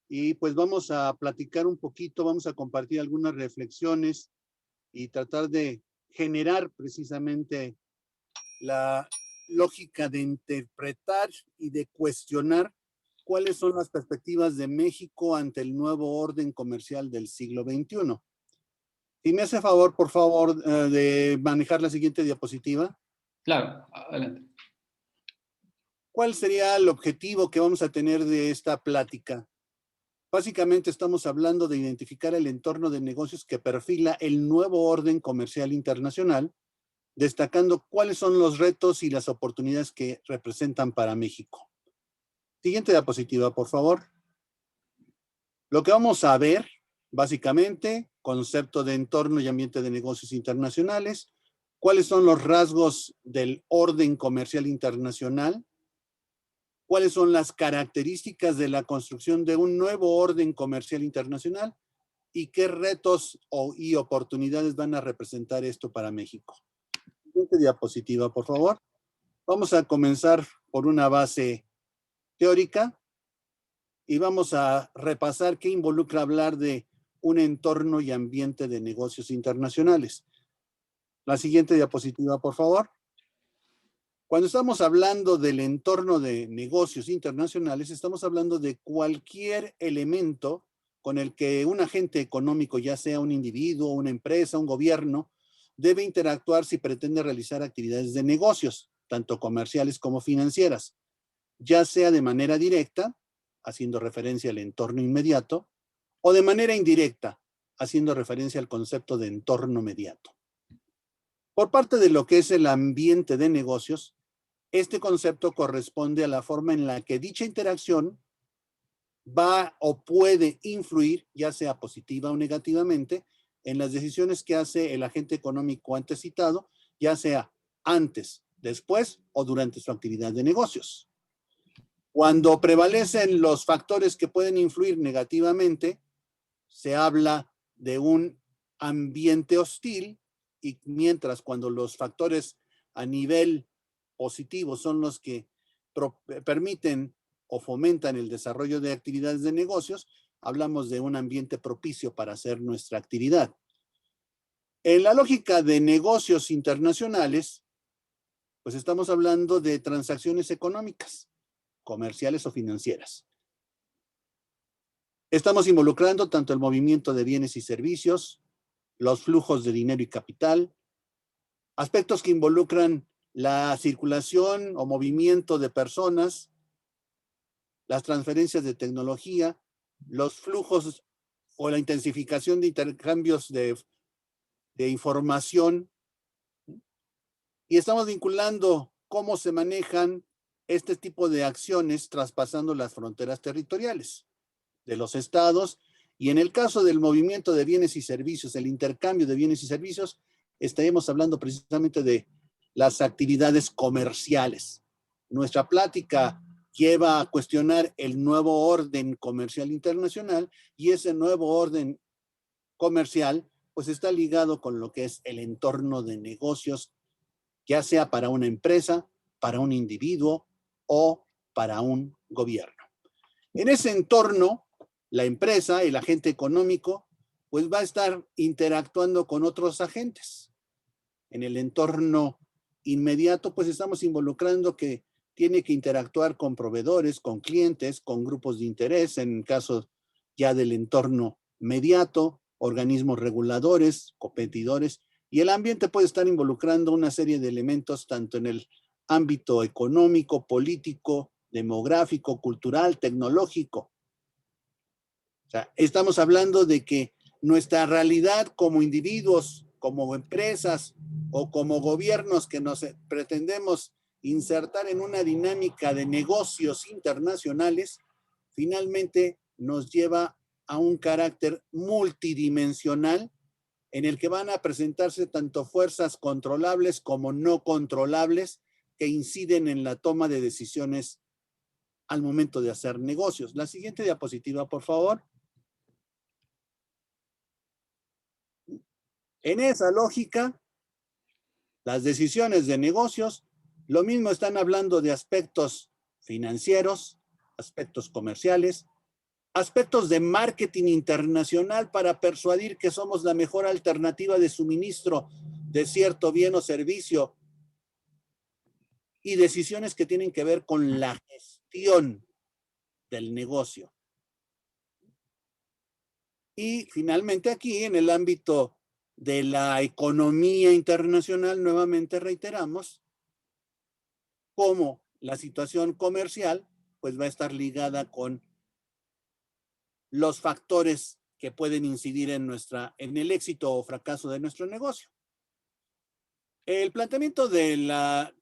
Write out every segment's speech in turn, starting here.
Y pues vamos a platicar un poquito, vamos a compartir algunas reflexiones y tratar de generar precisamente la lógica de interpretar y de cuestionar cuáles son las perspectivas de México ante el nuevo orden comercial del siglo XXI. Si me hace favor, por favor, de manejar la siguiente diapositiva. Claro, adelante. ¿Cuál sería el objetivo que vamos a tener de esta plática? Básicamente estamos hablando de identificar el entorno de negocios que perfila el nuevo orden comercial internacional, destacando cuáles son los retos y las oportunidades que representan para México. Siguiente diapositiva, por favor. Lo que vamos a ver, básicamente, concepto de entorno y ambiente de negocios internacionales, cuáles son los rasgos del orden comercial internacional, cuáles son las características de la construcción de un nuevo orden comercial internacional y qué retos y oportunidades van a representar esto para México. Siguiente diapositiva, por favor. Vamos a comenzar por una base teórica y vamos a repasar qué involucra hablar de un entorno y ambiente de negocios internacionales. La siguiente diapositiva, por favor. Cuando estamos hablando del entorno de negocios internacionales, estamos hablando de cualquier elemento con el que un agente económico, ya sea un individuo, una empresa, un gobierno, debe interactuar si pretende realizar actividades de negocios, tanto comerciales como financieras, ya sea de manera directa, haciendo referencia al entorno inmediato, o de manera indirecta, haciendo referencia al concepto de entorno mediato. Por parte de lo que es el ambiente de negocios, este concepto corresponde a la forma en la que dicha interacción va o puede influir, ya sea positiva o negativamente, en las decisiones que hace el agente económico antes citado, ya sea antes, después o durante su actividad de negocios. Cuando prevalecen los factores que pueden influir negativamente, se habla de un ambiente hostil, y mientras cuando los factores a nivel positivo son los que permiten o fomentan el desarrollo de actividades de negocios, hablamos de un ambiente propicio para hacer nuestra actividad. En la lógica de negocios internacionales, pues estamos hablando de transacciones económicas, comerciales o financieras. Estamos involucrando tanto el movimiento de bienes y servicios, los flujos de dinero y capital, aspectos que involucran la circulación o movimiento de personas, las transferencias de tecnología, los flujos o la intensificación de intercambios de información. Y estamos vinculando cómo se manejan este tipo de acciones traspasando las fronteras territoriales de los estados. Y en el caso del movimiento de bienes y servicios, el intercambio de bienes y servicios, estaremos hablando precisamente de las actividades comerciales. Nuestra plática lleva a cuestionar el nuevo orden comercial internacional, y ese nuevo orden comercial pues está ligado con lo que es el entorno de negocios, ya sea para una empresa, para un individuo o para un gobierno. En ese entorno, la empresa, el agente económico, pues va a estar interactuando con otros agentes. En el entorno inmediato, pues estamos involucrando que tiene que interactuar con proveedores, con clientes, con grupos de interés, en caso ya del entorno mediato, organismos reguladores, competidores, y el ambiente puede estar involucrando una serie de elementos tanto en el ámbito económico, político, demográfico, cultural, tecnológico. O sea, estamos hablando de que nuestra realidad como individuos, como empresas o como gobiernos que nos pretendemos insertar en una dinámica de negocios internacionales, finalmente nos lleva a un carácter multidimensional en el que van a presentarse tanto fuerzas controlables como no controlables que inciden en la toma de decisiones al momento de hacer negocios. La siguiente diapositiva, por favor. En esa lógica, las decisiones de negocios, lo mismo están hablando de aspectos financieros, aspectos comerciales, aspectos de marketing internacional para persuadir que somos la mejor alternativa de suministro de cierto bien o servicio, y decisiones que tienen que ver con la gestión del negocio. Y finalmente aquí, en el ámbito de la economía internacional, nuevamente reiteramos cómo la situación comercial pues va a estar ligada con los factores que pueden incidir en el éxito o fracaso de nuestro negocio. El planteamiento de la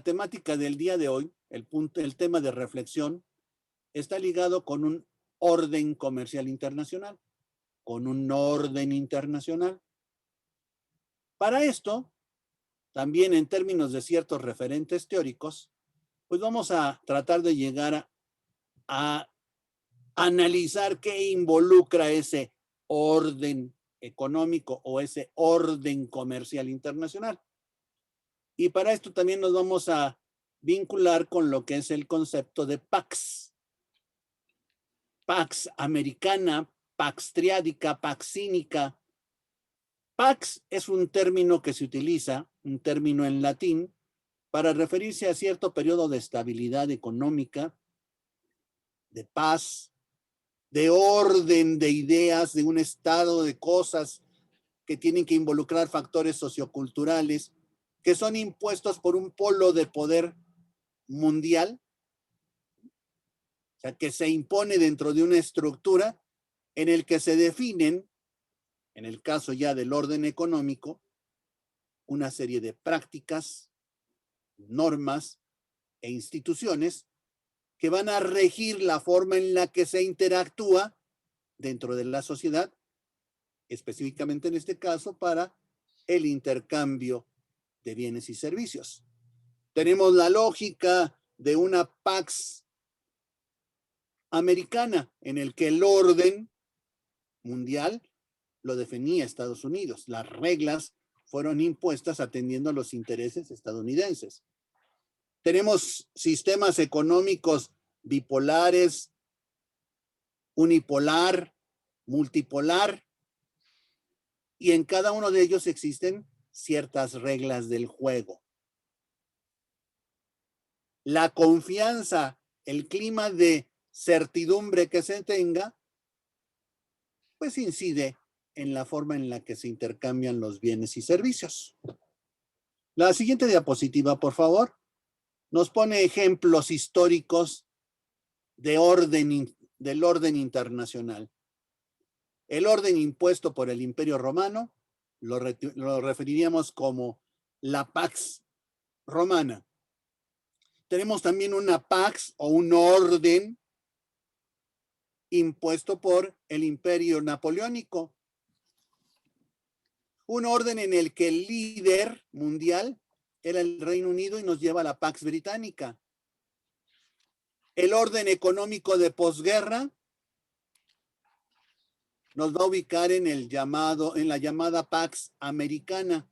temática del día de hoy, el tema de reflexión, está ligado con un orden comercial internacional, con un orden internacional. Para esto, también en términos de ciertos referentes teóricos, pues vamos a tratar de llegar a analizar qué involucra ese orden económico o ese orden comercial internacional. Y para esto también nos vamos a vincular con lo que es el concepto de Pax. Pax americana, Pax triádica, Pax cínica. Pax es un término que se utiliza, un término en latín, para referirse a cierto periodo de estabilidad económica, de paz, de orden de ideas, de un estado de cosas que tienen que involucrar factores socioculturales que son impuestos por un polo de poder mundial, o sea, que se impone dentro de una estructura en el que se definen, en el caso ya del orden económico, una serie de prácticas, normas e instituciones que van a regir la forma en la que se interactúa dentro de la sociedad, específicamente en este caso para el intercambio de bienes y servicios. Tenemos la lógica de una Pax americana en el que el orden mundial lo definía Estados Unidos. Las reglas fueron impuestas atendiendo a los intereses estadounidenses. Tenemos sistemas económicos bipolares, unipolar, multipolar, y en cada uno de ellos existen ciertas reglas del juego. La confianza, el clima de certidumbre que se tenga, pues incide en la forma en la que se intercambian los bienes y servicios. La siguiente diapositiva, por favor, nos pone ejemplos históricos del orden internacional. El orden impuesto por el Imperio Romano lo referiríamos como la Pax Romana. Tenemos también una Pax o un orden impuesto por el Imperio Napoleónico. Un orden en el que el líder mundial era el Reino Unido y nos lleva a la Pax Británica. El orden económico de posguerra nos va a ubicar en la llamada Pax Americana,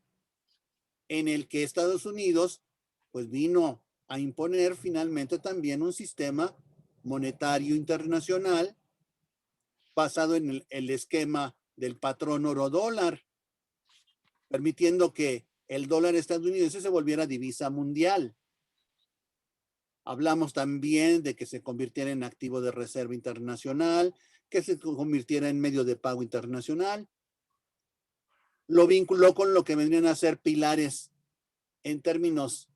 en el que Estados Unidos pues vino a imponer finalmente también un sistema monetario internacional basado en el esquema del patrón oro-dólar, permitiendo que el dólar estadounidense se volviera divisa mundial. Hablamos también de que se convirtiera en activo de reserva internacional, que se convirtiera en medio de pago internacional. Lo vinculó con lo que vendrían a ser pilares en términos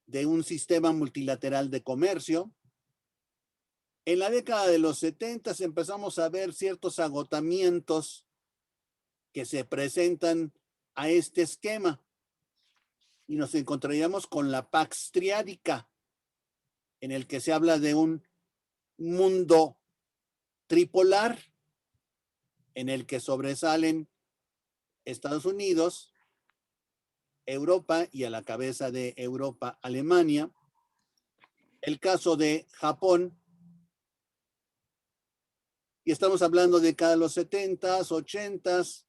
de un sistema multilateral de comercio. En la década de los 70 empezamos a ver ciertos agotamientos que se presentan a este esquema y nos encontraríamos con la Pax triádica, en el que se habla de un mundo tripolar en el que sobresalen Estados Unidos, Europa y a la cabeza de Europa, Alemania. El caso de Japón, y estamos hablando de cada los 70s, 80s.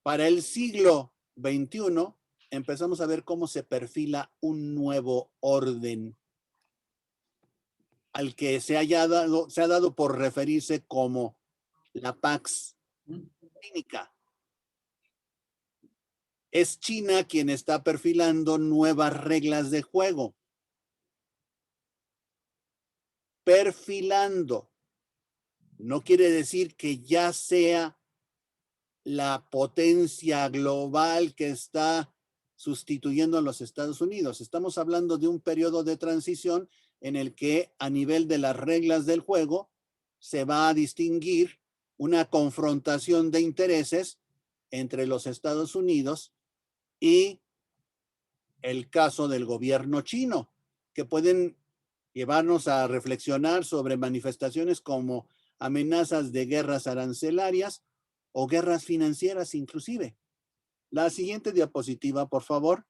Para el siglo XXI empezamos a ver cómo se perfila un nuevo orden. al que se ha dado por referirse como la Pax Clínica. Es China quien está perfilando nuevas reglas de juego. Perfilando. No quiere decir que ya sea la potencia global que está sustituyendo a los Estados Unidos. Estamos hablando de un periodo de transición en el que a nivel de las reglas del juego se va a distinguir una confrontación de intereses entre los Estados Unidos y el caso del gobierno chino, que pueden llevarnos a reflexionar sobre manifestaciones como amenazas de guerras arancelarias o guerras financieras inclusive. La siguiente diapositiva, por favor.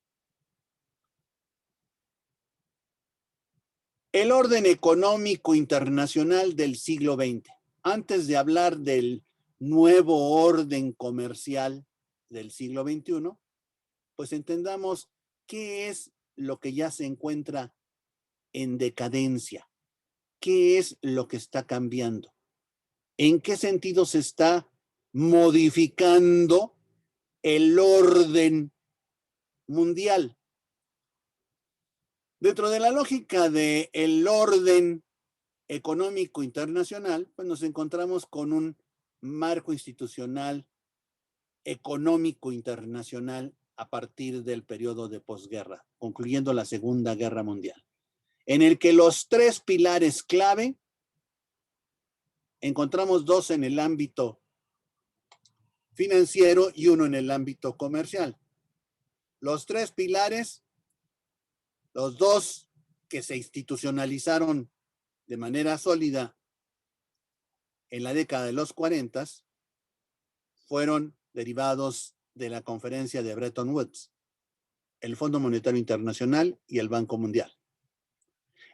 El orden económico internacional del siglo XX. Antes de hablar del nuevo orden comercial del siglo XXI, pues entendamos qué es lo que ya se encuentra en decadencia, qué es lo que está cambiando, en qué sentido se está modificando el orden mundial. Dentro de la lógica del orden económico internacional, pues nos encontramos con un marco institucional económico internacional a partir del periodo de posguerra, concluyendo la Segunda Guerra Mundial, en el que los tres pilares clave, encontramos dos en el ámbito financiero y uno en el ámbito comercial. Los tres pilares, los dos que se institucionalizaron de manera sólida en la década de los 40, fueron derivados de la conferencia de Bretton Woods, el Fondo Monetario Internacional y el Banco Mundial.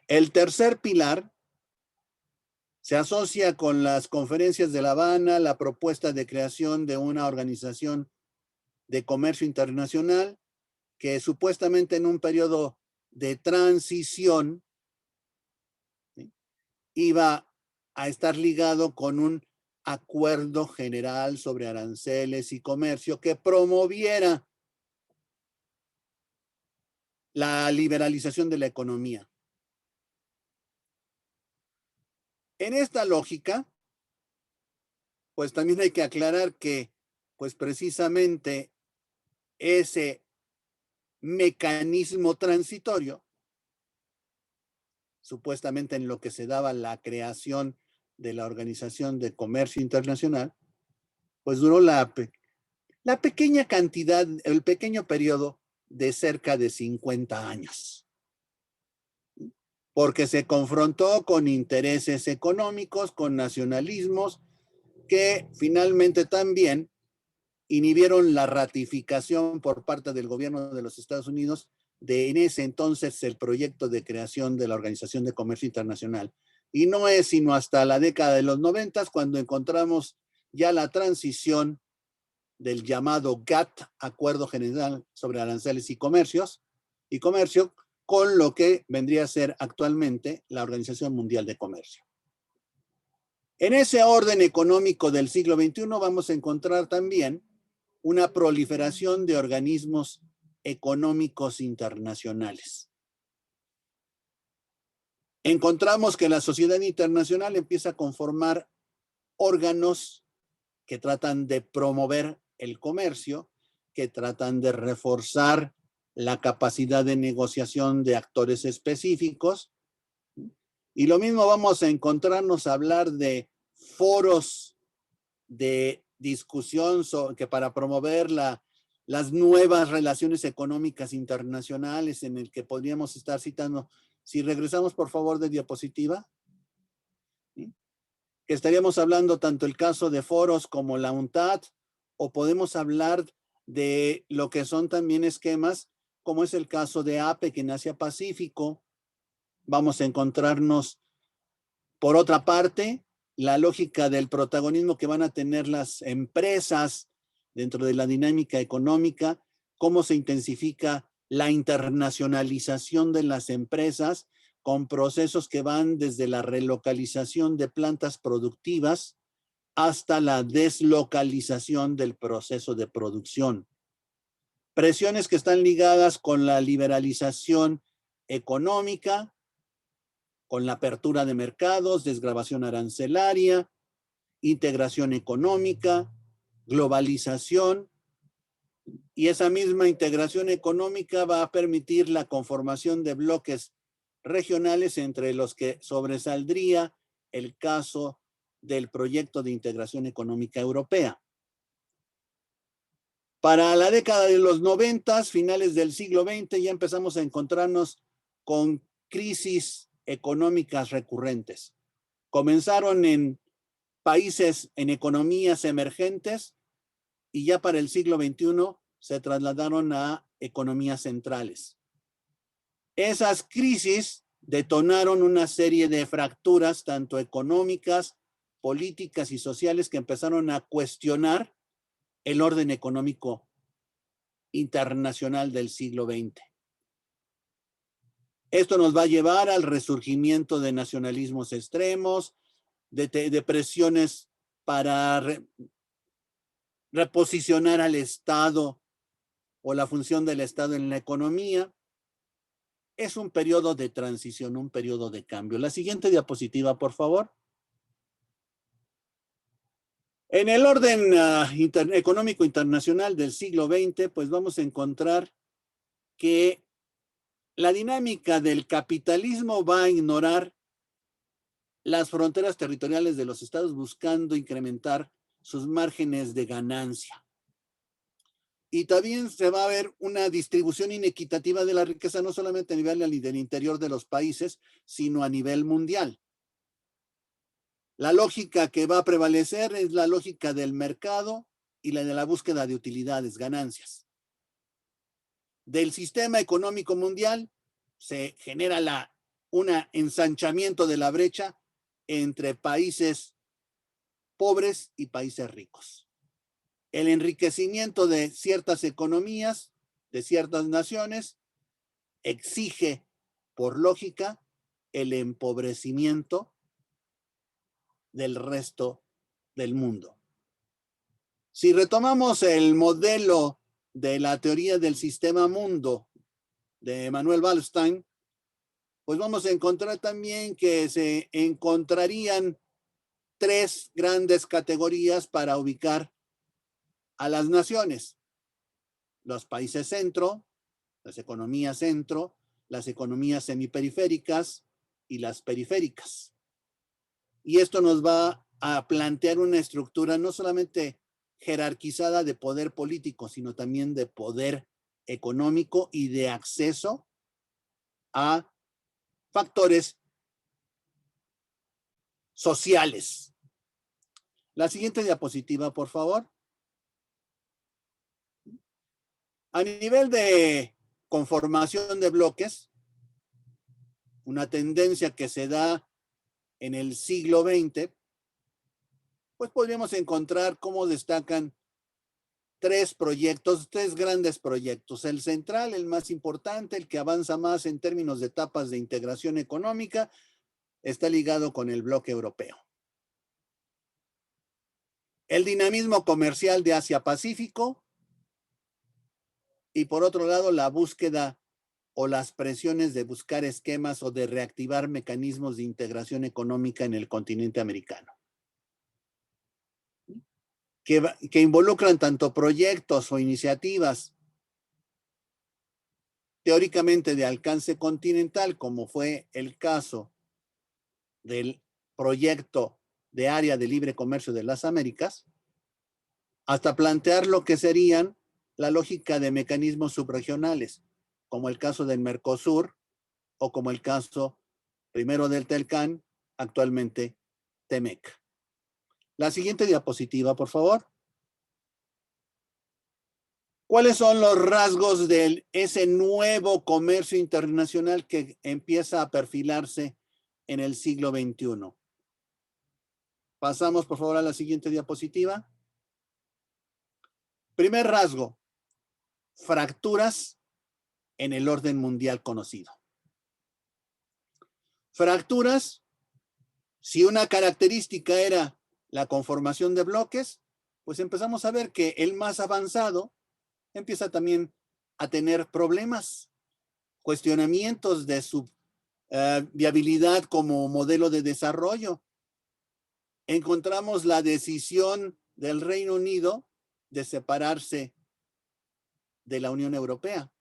El tercer pilar se asocia con las conferencias de La Habana, la propuesta de creación de una organización de comercio internacional que supuestamente en un periodo de transición, ¿sí?, iba a estar ligado con un acuerdo general sobre aranceles y comercio que promoviera la liberalización de la economía. En esta lógica, pues también hay que aclarar que, pues precisamente ese mecanismo transitorio, supuestamente en lo que se daba la creación de la Organización de Comercio Internacional, pues duró la pequeña cantidad, el pequeño periodo de cerca de 50 años. Porque se confrontó con intereses económicos, con nacionalismos, que finalmente también inhibieron la ratificación por parte del gobierno de los Estados Unidos de en ese entonces el proyecto de creación de la Organización de Comercio Internacional. Y no es sino hasta la década de los 90 cuando encontramos ya la transición del llamado GATT, Acuerdo General sobre Aranceles y Comercio, con lo que vendría a ser actualmente la Organización Mundial de Comercio. En ese orden económico del siglo XXI vamos a encontrar también una proliferación de organismos económicos internacionales. Encontramos que la sociedad internacional empieza a conformar órganos que tratan de promover el comercio, que tratan de reforzar la capacidad de negociación de actores específicos. Y lo mismo vamos a encontrarnos a hablar de foros de discusión que para promover las nuevas relaciones económicas internacionales, en el que podríamos estar citando, si regresamos por favor de diapositiva, ¿sí?, que estaríamos hablando tanto el caso de foros como la UNCTAD, o podemos hablar de lo que son también esquemas, como es el caso de APEC en Asia Pacífico. Vamos a encontrarnos, por otra parte, la lógica del protagonismo que van a tener las empresas dentro de la dinámica económica, cómo se intensifica la internacionalización de las empresas con procesos que van desde la relocalización de plantas productivas hasta la deslocalización del proceso de producción. Presiones que están ligadas con la liberalización económica, con la apertura de mercados, desgravación arancelaria, integración económica, globalización, y esa misma integración económica va a permitir la conformación de bloques regionales, entre los que sobresaldría el caso del proyecto de integración económica europea. Para la década de los 90, finales del siglo XX, ya empezamos a encontrarnos con crisis económicas recurrentes. Comenzaron en países, en economías emergentes, y ya para el siglo XXI se trasladaron a economías centrales. Esas crisis detonaron una serie de fracturas, tanto económicas, políticas y sociales, que empezaron a cuestionar el orden económico internacional del siglo XX. Esto nos va a llevar al resurgimiento de nacionalismos extremos, de presiones para reposicionar al Estado o la función del Estado en la economía. Es un periodo de transición, un periodo de cambio. La siguiente diapositiva, por favor. En el orden económico internacional del siglo XX, pues vamos a encontrar que la dinámica del capitalismo va a ignorar las fronteras territoriales de los estados, buscando incrementar sus márgenes de ganancia. Y también se va a ver una distribución inequitativa de la riqueza, no solamente a nivel del interior de los países, sino a nivel mundial. La lógica que va a prevalecer es la lógica del mercado y la de la búsqueda de utilidades, ganancias. Del sistema económico mundial se genera un ensanchamiento de la brecha entre países pobres y países ricos. El enriquecimiento de ciertas economías, de ciertas naciones, exige, por lógica, el empobrecimiento del resto del mundo. Si retomamos el modelo de la teoría del sistema mundo de Manuel Waldstein, pues vamos a encontrar también que se encontrarían tres grandes categorías para ubicar a las naciones: los países centro, las economías centro, las economías semiperiféricas y las periféricas. Y esto nos va a plantear una estructura no solamente jerarquizada de poder político, sino también de poder económico y de acceso a factores sociales. La siguiente diapositiva, por favor. A nivel de conformación de bloques, una tendencia que se da en el siglo XX, pues podríamos encontrar cómo destacan tres grandes proyectos. El central, el más importante, el que avanza más en términos de etapas de integración económica, está ligado con el bloque europeo. El dinamismo comercial de Asia-Pacífico, y por otro lado, la búsqueda o las presiones de buscar esquemas o de reactivar mecanismos de integración económica en el continente americano, que involucran tanto proyectos o iniciativas teóricamente de alcance continental, como fue el caso del proyecto de área de libre comercio de las Américas, hasta plantear lo que serían la lógica de mecanismos subregionales, como el caso del Mercosur o como el caso primero del TELCAN, actualmente TEMEC. La siguiente diapositiva, por favor. ¿Cuáles son los rasgos de ese nuevo comercio internacional que empieza a perfilarse en el siglo XXI? Pasamos, por favor, a la siguiente diapositiva. Primer rasgo: fracturas en el orden mundial conocido. Fracturas, si una característica era la conformación de bloques, pues empezamos a ver que el más avanzado empieza también a tener problemas, cuestionamientos de su viabilidad como modelo de desarrollo. Encontramos la decisión del Reino Unido de separarse de la Unión Europea,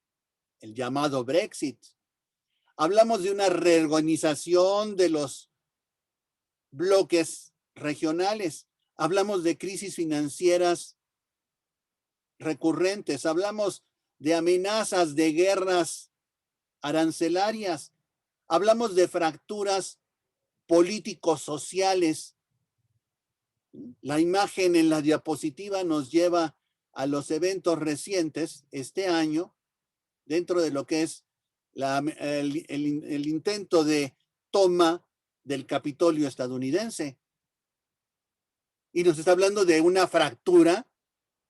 el llamado Brexit. Hablamos de una reorganización de los bloques regionales. Hablamos de crisis financieras recurrentes. Hablamos de amenazas de guerras arancelarias. Hablamos de fracturas políticos sociales. La imagen en la diapositiva nos lleva a los eventos recientes este año, dentro de lo que es el intento de toma del Capitolio estadounidense. Y nos está hablando de una fractura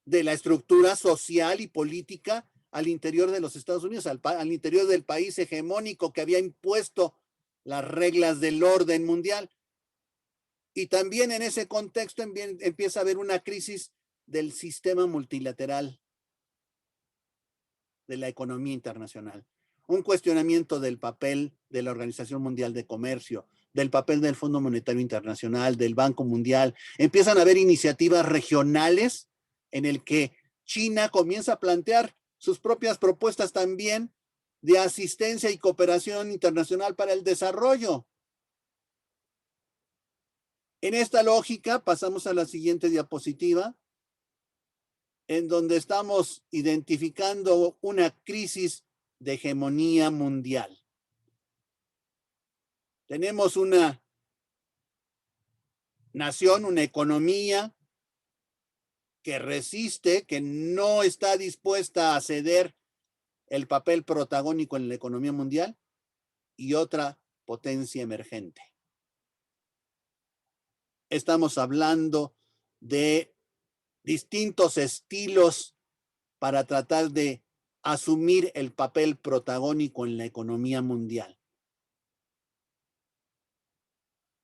de la estructura social y política al interior de los Estados Unidos, al interior del país hegemónico que había impuesto las reglas del orden mundial. Y también en ese contexto empieza a haber una crisis del sistema multilateral de la economía internacional. Un cuestionamiento del papel de la Organización Mundial de Comercio, del papel del Fondo Monetario Internacional, del Banco Mundial. Empiezan a haber iniciativas regionales en el que China comienza a plantear sus propias propuestas también de asistencia y cooperación internacional para el desarrollo. En esta lógica, pasamos a la siguiente diapositiva, en donde estamos identificando una crisis de hegemonía mundial. Tenemos una nación, una economía que resiste, que no está dispuesta a ceder el papel protagónico en la economía mundial, y otra potencia emergente. Estamos hablando de distintos estilos para tratar de asumir el papel protagónico en la economía mundial.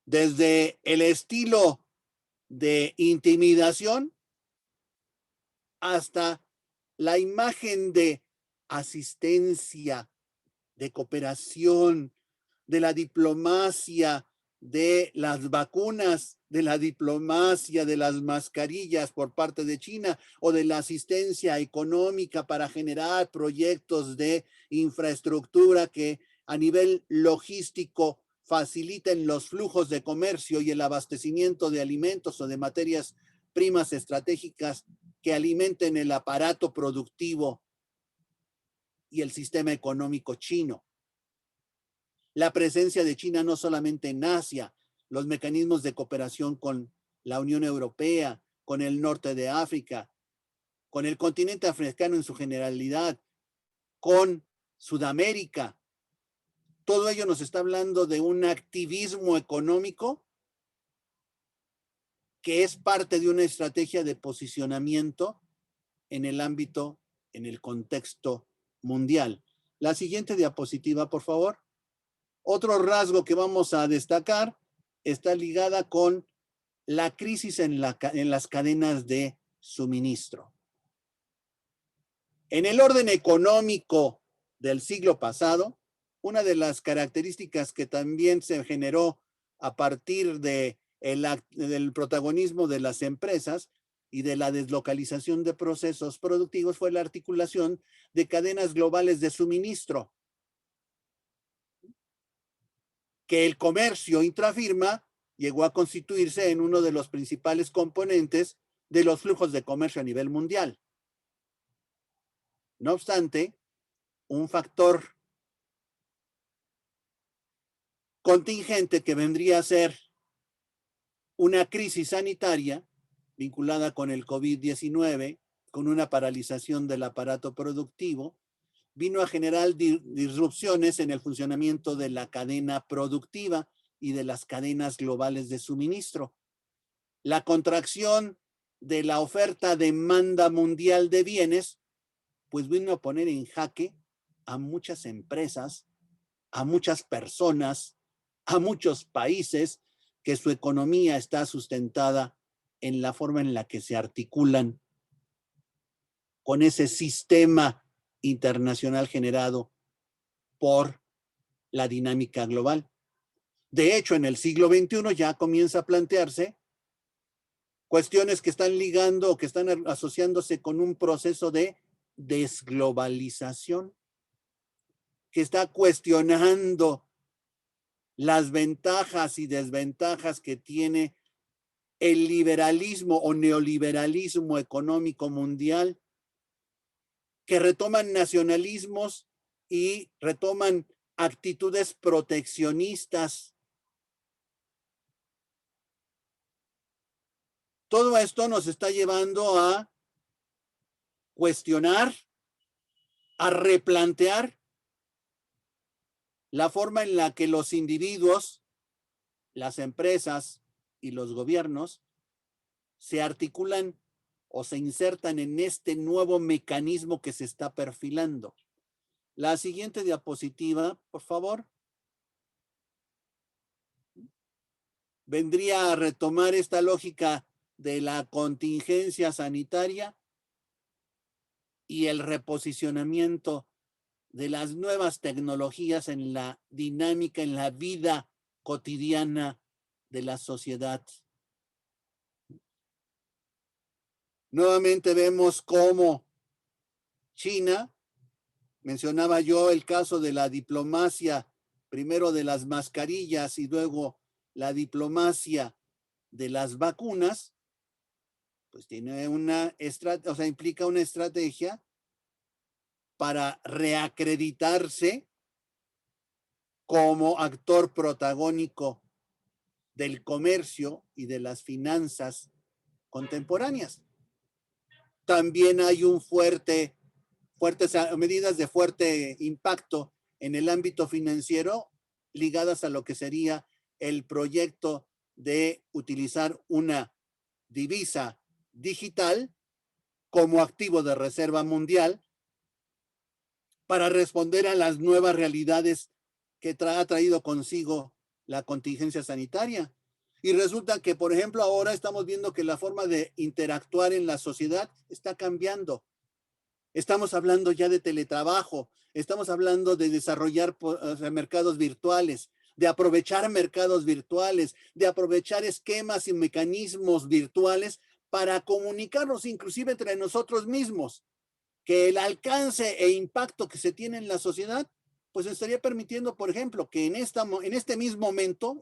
Desde el estilo de intimidación hasta la imagen de asistencia, de cooperación, de la diplomacia, de las vacunas, de la diplomacia, de las mascarillas por parte de China, o de la asistencia económica para generar proyectos de infraestructura que a nivel logístico faciliten los flujos de comercio y el abastecimiento de alimentos o de materias primas estratégicas que alimenten el aparato productivo y el sistema económico chino. La presencia de China no solamente en Asia, los mecanismos de cooperación con la Unión Europea, con el norte de África, con el continente africano en su generalidad, con Sudamérica. Todo ello nos está hablando de un activismo económico que es parte de una estrategia de posicionamiento en el ámbito, en el contexto mundial. La siguiente diapositiva, por favor. Otro rasgo que vamos a destacar está ligada con la crisis en las cadenas de suministro. En el orden económico del siglo pasado, una de las características que también se generó a partir del protagonismo de las empresas y de la deslocalización de procesos productivos fue la articulación de cadenas globales de suministro, que el comercio intrafirma llegó a constituirse en uno de los principales componentes de los flujos de comercio a nivel mundial. No obstante, un factor contingente que vendría a ser una crisis sanitaria vinculada con el COVID-19, con una paralización del aparato productivo, vino a generar disrupciones en el funcionamiento de la cadena productiva y de las cadenas globales de suministro. La contracción de la oferta-demanda mundial de bienes, pues vino a poner en jaque a muchas empresas, a muchas personas, a muchos países que su economía está sustentada en la forma en la que se articulan con ese sistema internacional generado por la dinámica global. De hecho, en el siglo XXI ya comienza a plantearse cuestiones que están ligando o que están asociándose con un proceso de desglobalización, que está cuestionando las ventajas y desventajas que tiene el liberalismo o neoliberalismo económico mundial, que retoman nacionalismos y retoman actitudes proteccionistas. Todo esto nos está llevando a cuestionar, a replantear la forma en la que los individuos, las empresas y los gobiernos se articulan o se insertan en este nuevo mecanismo que se está perfilando. La siguiente diapositiva, por favor. Vendría a retomar esta lógica de la contingencia sanitaria y el reposicionamiento de las nuevas tecnologías en la dinámica, en la vida cotidiana de la sociedad. Nuevamente vemos cómo China, mencionaba yo el caso de la diplomacia, primero de las mascarillas y luego la diplomacia de las vacunas, pues tiene una estrategia, o sea, implica una estrategia para reacreditarse como actor protagónico del comercio y de las finanzas contemporáneas. También hay fuertes medidas de fuerte impacto en el ámbito financiero ligadas a lo que sería el proyecto de utilizar una divisa digital como activo de reserva mundial para responder a las nuevas realidades que ha traído consigo la contingencia sanitaria. Y resulta que, por ejemplo, ahora estamos viendo que la forma de interactuar en la sociedad está cambiando. Estamos hablando ya de teletrabajo, estamos hablando de desarrollar mercados virtuales, de aprovechar mercados virtuales, de aprovechar esquemas y mecanismos virtuales para comunicarnos inclusive entre nosotros mismos, que el alcance e impacto que se tiene en la sociedad pues estaría permitiendo, por ejemplo, que en este mismo momento,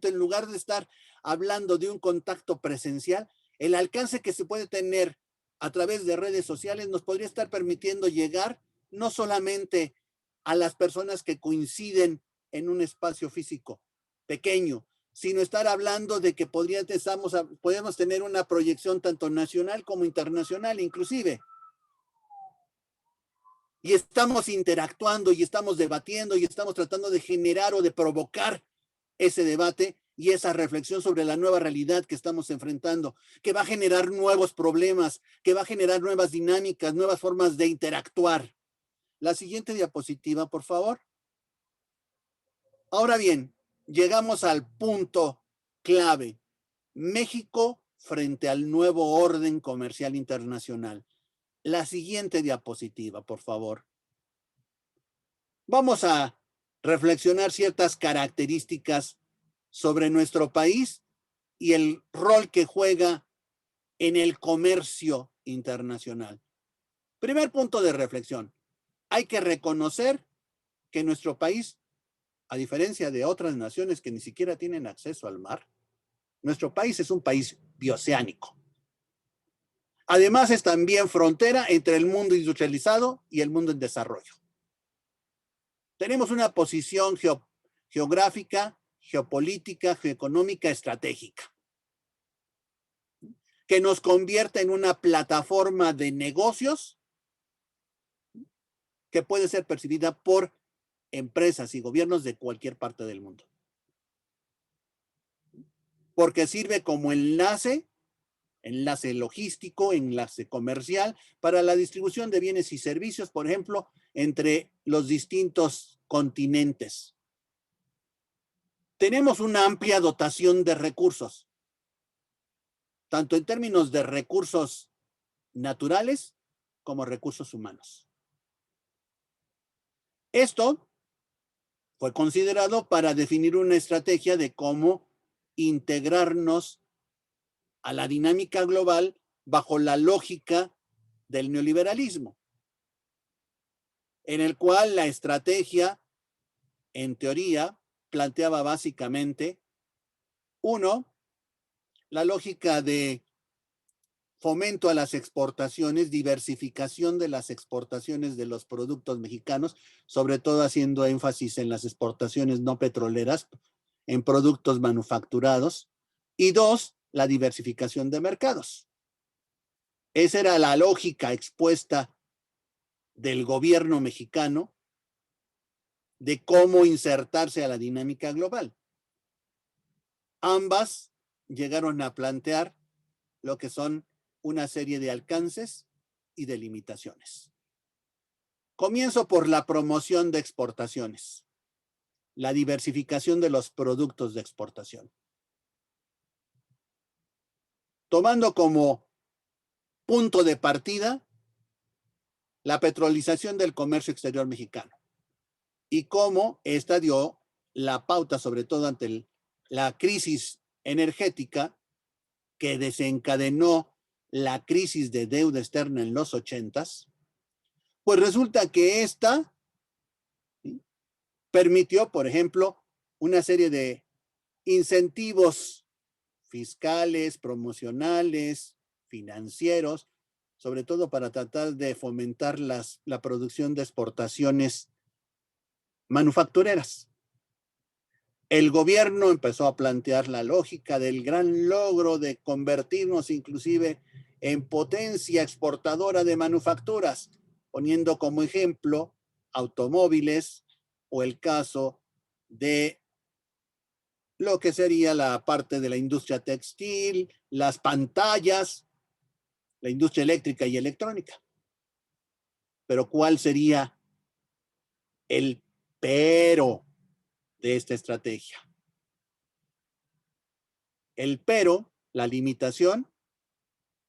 en lugar de estar hablando de un contacto presencial, el alcance que se puede tener a través de redes sociales nos podría estar permitiendo llegar no solamente a las personas que coinciden en un espacio físico pequeño, sino estar hablando de que podemos tener una proyección tanto nacional como internacional, inclusive. Y estamos interactuando y estamos debatiendo y estamos tratando de generar o de provocar ese debate y esa reflexión sobre la nueva realidad que estamos enfrentando, que va a generar nuevos problemas, que va a generar nuevas dinámicas, nuevas formas de interactuar. La siguiente diapositiva, por favor. Ahora bien, llegamos al punto clave. México frente al nuevo orden comercial internacional. La siguiente diapositiva, por favor. Vamos a reflexionar ciertas características sobre nuestro país y el rol que juega en el comercio internacional. Primer punto de reflexión. Hay que reconocer que nuestro país, a diferencia de otras naciones que ni siquiera tienen acceso al mar, nuestro país es un país bioceánico. Además, es también frontera entre el mundo industrializado y el mundo en desarrollo. Tenemos una posición geográfica, geopolítica, geoeconómica, estratégica, que nos convierte en una plataforma de negocios que puede ser percibida por empresas y gobiernos de cualquier parte del mundo. Porque sirve como enlace logístico, enlace comercial para la distribución de bienes y servicios, por ejemplo, entre los distintos continentes. tenemos una amplia dotación de recursos, tanto en términos de recursos naturales como recursos humanos. Esto fue considerado para definir una estrategia de cómo integrarnos a la dinámica global bajo la lógica del neoliberalismo, en el cual la estrategia, en teoría, planteaba básicamente, uno, la lógica de fomento a las exportaciones, diversificación de las exportaciones de los productos mexicanos, sobre todo haciendo énfasis en las exportaciones no petroleras, en productos manufacturados. Y dos, la diversificación de mercados. Esa era la lógica expuesta del gobierno mexicano de cómo insertarse a la dinámica global. Ambas llegaron a plantear lo que son una serie de alcances y de limitaciones. Comienzo por la promoción de exportaciones, la diversificación de los productos de exportación. Tomando como punto de partida la petrolización del comercio exterior mexicano y cómo esta dio la pauta, sobre todo ante la crisis energética que desencadenó la crisis de deuda externa en los 80s, pues resulta que esta permitió, por ejemplo, una serie de incentivos fiscales, promocionales, financieros, sobre todo para tratar de fomentar la producción de exportaciones manufactureras. El gobierno empezó a plantear la lógica del gran logro de convertirnos inclusive en potencia exportadora de manufacturas, poniendo como ejemplo automóviles o el caso de lo que sería la parte de la industria textil, las pantallas, la industria eléctrica y electrónica. Pero ¿cuál sería el pero de esta estrategia? El pero, la limitación,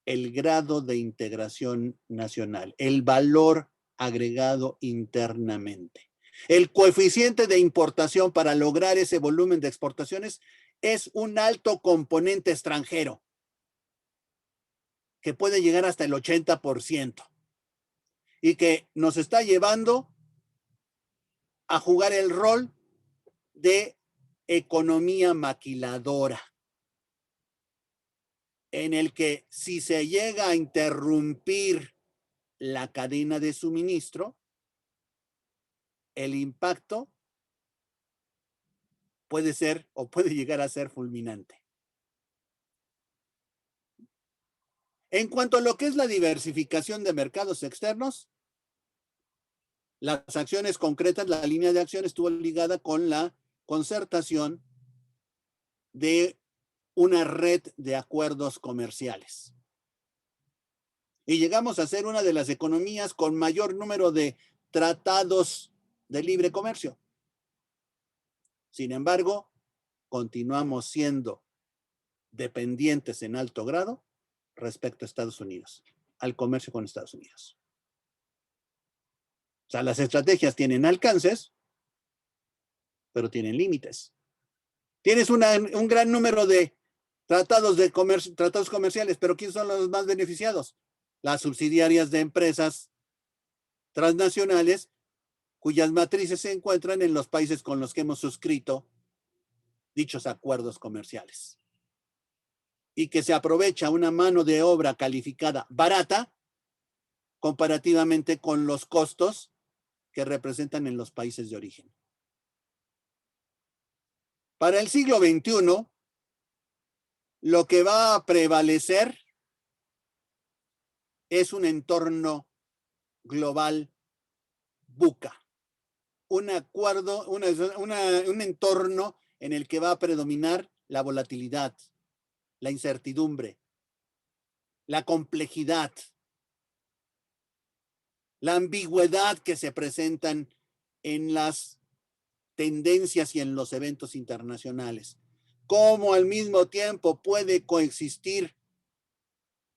el grado de integración nacional, el valor agregado internamente. El coeficiente de importación para lograr ese volumen de exportaciones es un alto componente extranjero que puede llegar hasta el 80% y que nos está llevando a jugar el rol de economía maquiladora, en el que si se llega a interrumpir la cadena de suministro, el impacto puede ser o puede llegar a ser fulminante. En cuanto a lo que es la diversificación de mercados externos, las acciones concretas, la línea de acción estuvo ligada con la concertación de una red de acuerdos comerciales. Y llegamos a ser una de las economías con mayor número de tratados de libre comercio. Sin embargo, continuamos siendo dependientes en alto grado respecto a Estados Unidos, al comercio con Estados Unidos. O sea, las estrategias tienen alcances, pero tienen límites. Tienes un gran número de tratados comerciales, pero ¿quiénes son los más beneficiados? Las subsidiarias de empresas transnacionales cuyas matrices se encuentran en los países con los que hemos suscrito dichos acuerdos comerciales. Y que se aprovecha una mano de obra calificada barata comparativamente con los costos que representan en los países de origen. Para el siglo XXI, lo que va a prevalecer es un entorno global VUCA, un entorno en el que va a predominar la volatilidad, la incertidumbre, la complejidad, la ambigüedad que se presentan en las tendencias y en los eventos internacionales. Cómo al mismo tiempo puede coexistir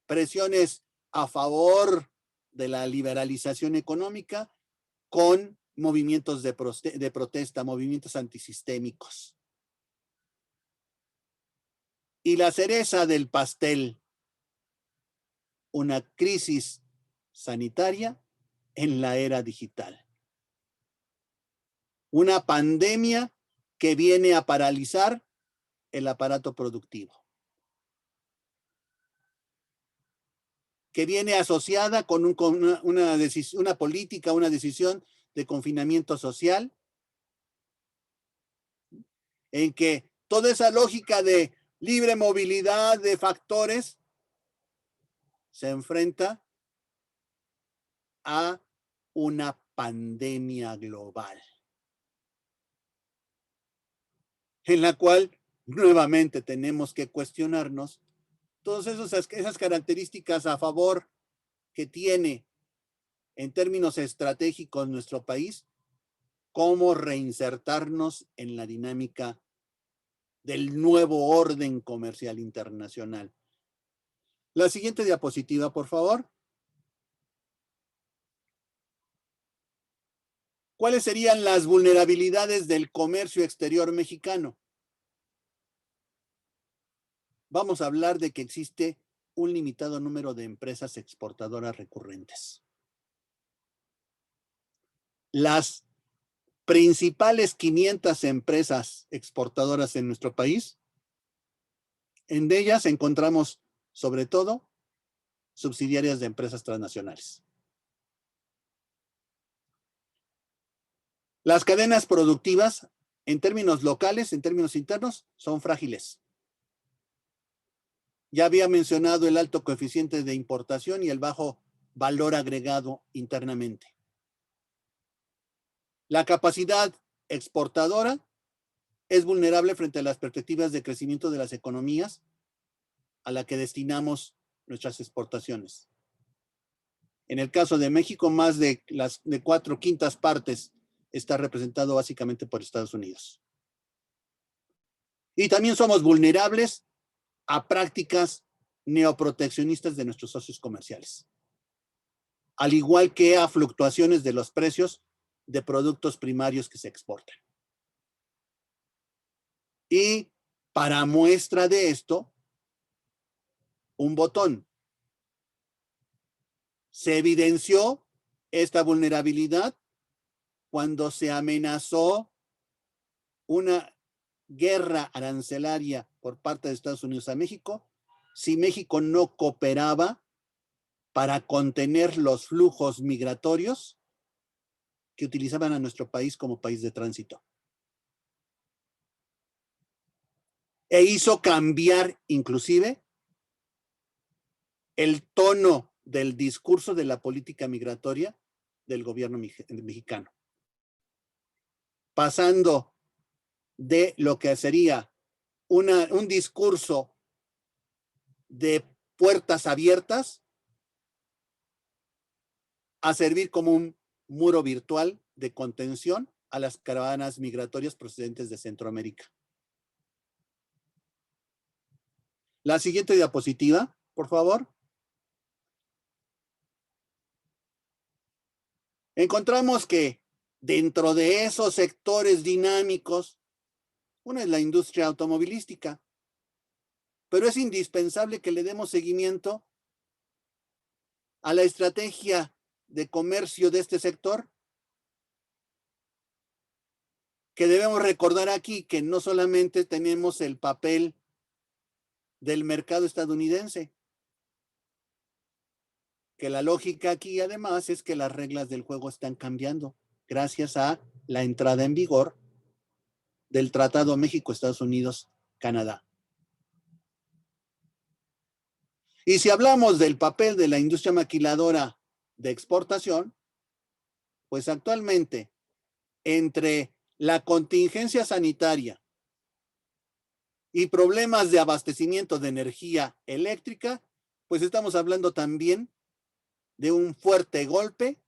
presiones a favor de la liberalización económica con movimientos de protesta, movimientos antisistémicos. Y la cereza del pastel, una crisis sanitaria en la era digital. Una pandemia que viene a paralizar el aparato productivo, que viene asociada con una política, una decisión de confinamiento social, en que toda esa lógica de libre movilidad de factores se enfrenta a una pandemia global, en la cual nuevamente tenemos que cuestionarnos todas esas características a favor que tiene en términos estratégicos nuestro país, cómo reinsertarnos en la dinámica del nuevo orden comercial internacional. La siguiente diapositiva, por favor. ¿Cuáles serían las vulnerabilidades del comercio exterior mexicano? Vamos a hablar de que existe un limitado número de empresas exportadoras recurrentes. Las principales 500 empresas exportadoras en nuestro país, en ellas encontramos sobre todo subsidiarias de empresas transnacionales. Las cadenas productivas, en términos locales, en términos internos, son frágiles. Ya había mencionado el alto coeficiente de importación y el bajo valor agregado internamente. La capacidad exportadora es vulnerable frente a las perspectivas de crecimiento de las economías a la que destinamos nuestras exportaciones. En el caso de México, más de 4/5 partes está representado básicamente por Estados Unidos. Y también somos vulnerables a prácticas neoproteccionistas de nuestros socios comerciales, al igual que a fluctuaciones de los precios de productos primarios que se exportan. Y para muestra de esto, un botón. Se evidenció esta vulnerabilidad cuando se amenazó una guerra arancelaria por parte de Estados Unidos a México si México no cooperaba para contener los flujos migratorios que utilizaban a nuestro país como país de tránsito. E hizo cambiar inclusive el tono del discurso de la política migratoria del gobierno mexicano, pasando de lo que sería un discurso de puertas abiertas a servir como un muro virtual de contención a las caravanas migratorias procedentes de Centroamérica. La siguiente diapositiva, por favor. Encontramos que dentro de esos sectores dinámicos, una es la industria automovilística, pero es indispensable que le demos seguimiento a la estrategia de comercio de este sector, que debemos recordar aquí que no solamente tenemos el papel del mercado estadounidense, que la lógica aquí además es que las reglas del juego están cambiando gracias a la entrada en vigor del Tratado México-Estados Unidos-Canadá. Y si hablamos del papel de la industria maquiladora de exportación, pues actualmente entre la contingencia sanitaria y problemas de abastecimiento de energía eléctrica, pues estamos hablando también de un fuerte golpe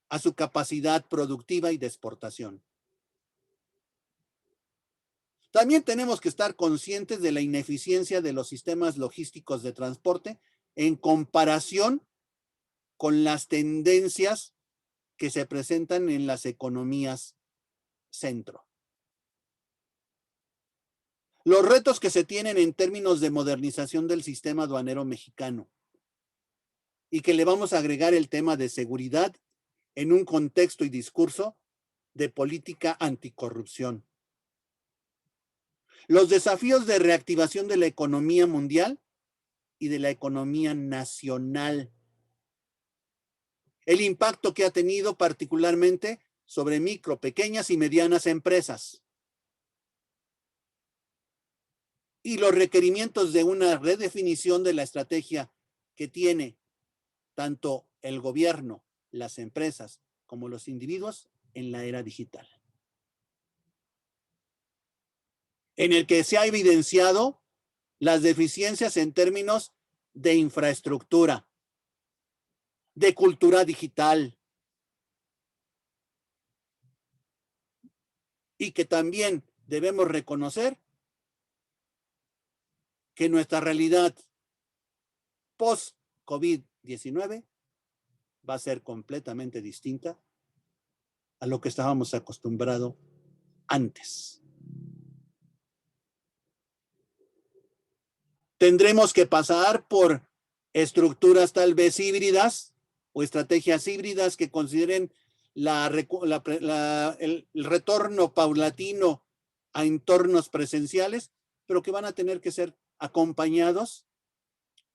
a su capacidad productiva y de exportación. También tenemos que estar conscientes de la ineficiencia de los sistemas logísticos de transporte en comparación con las tendencias que se presentan en las economías centro. Los retos que se tienen en términos de modernización del sistema aduanero mexicano y que le vamos a agregar el tema de seguridad en un contexto y discurso de política anticorrupción. Los desafíos de reactivación de la economía mundial y de la economía nacional. El impacto que ha tenido particularmente sobre micro, pequeñas y medianas empresas. Y los requerimientos de una redefinición de la estrategia que tiene tanto el gobierno, las empresas, como los individuos en la era digital. En el que se ha evidenciado las deficiencias en términos de infraestructura, de cultura digital, y que también debemos reconocer que nuestra realidad post-COVID-19 va a ser completamente distinta a lo que estábamos acostumbrados antes. Tendremos que pasar por estructuras tal vez híbridas o estrategias híbridas que consideren el retorno paulatino a entornos presenciales, pero que van a tener que ser acompañados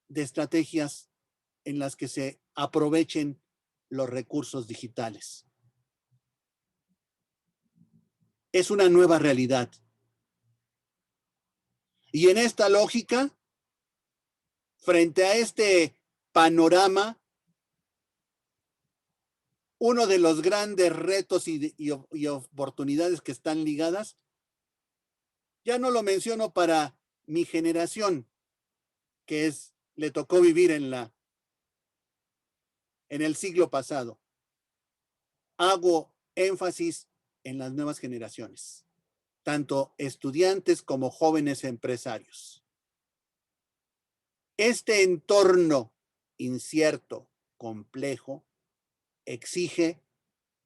de estrategias en las que se aprovechen los recursos digitales. Es una nueva realidad. Y en esta lógica, frente a este panorama, uno de los grandes retos y oportunidades que están ligadas, ya no lo menciono para mi generación, que le tocó vivir en el siglo pasado. Hago énfasis en las nuevas generaciones, tanto estudiantes como jóvenes empresarios. Este entorno incierto, complejo, exige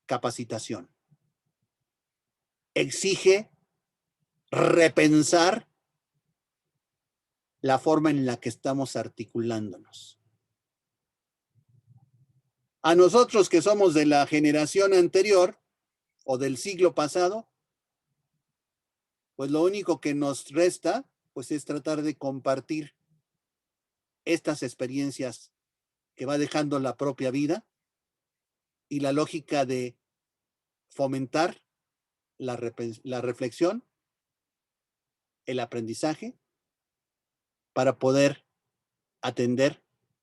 capacitación, exige repensar la forma en la que estamos articulándonos. A nosotros que somos de la generación anterior o del siglo pasado, pues lo único que nos resta pues es tratar de compartir estas experiencias que va dejando la propia vida y la lógica de fomentar la reflexión, el aprendizaje, para poder atender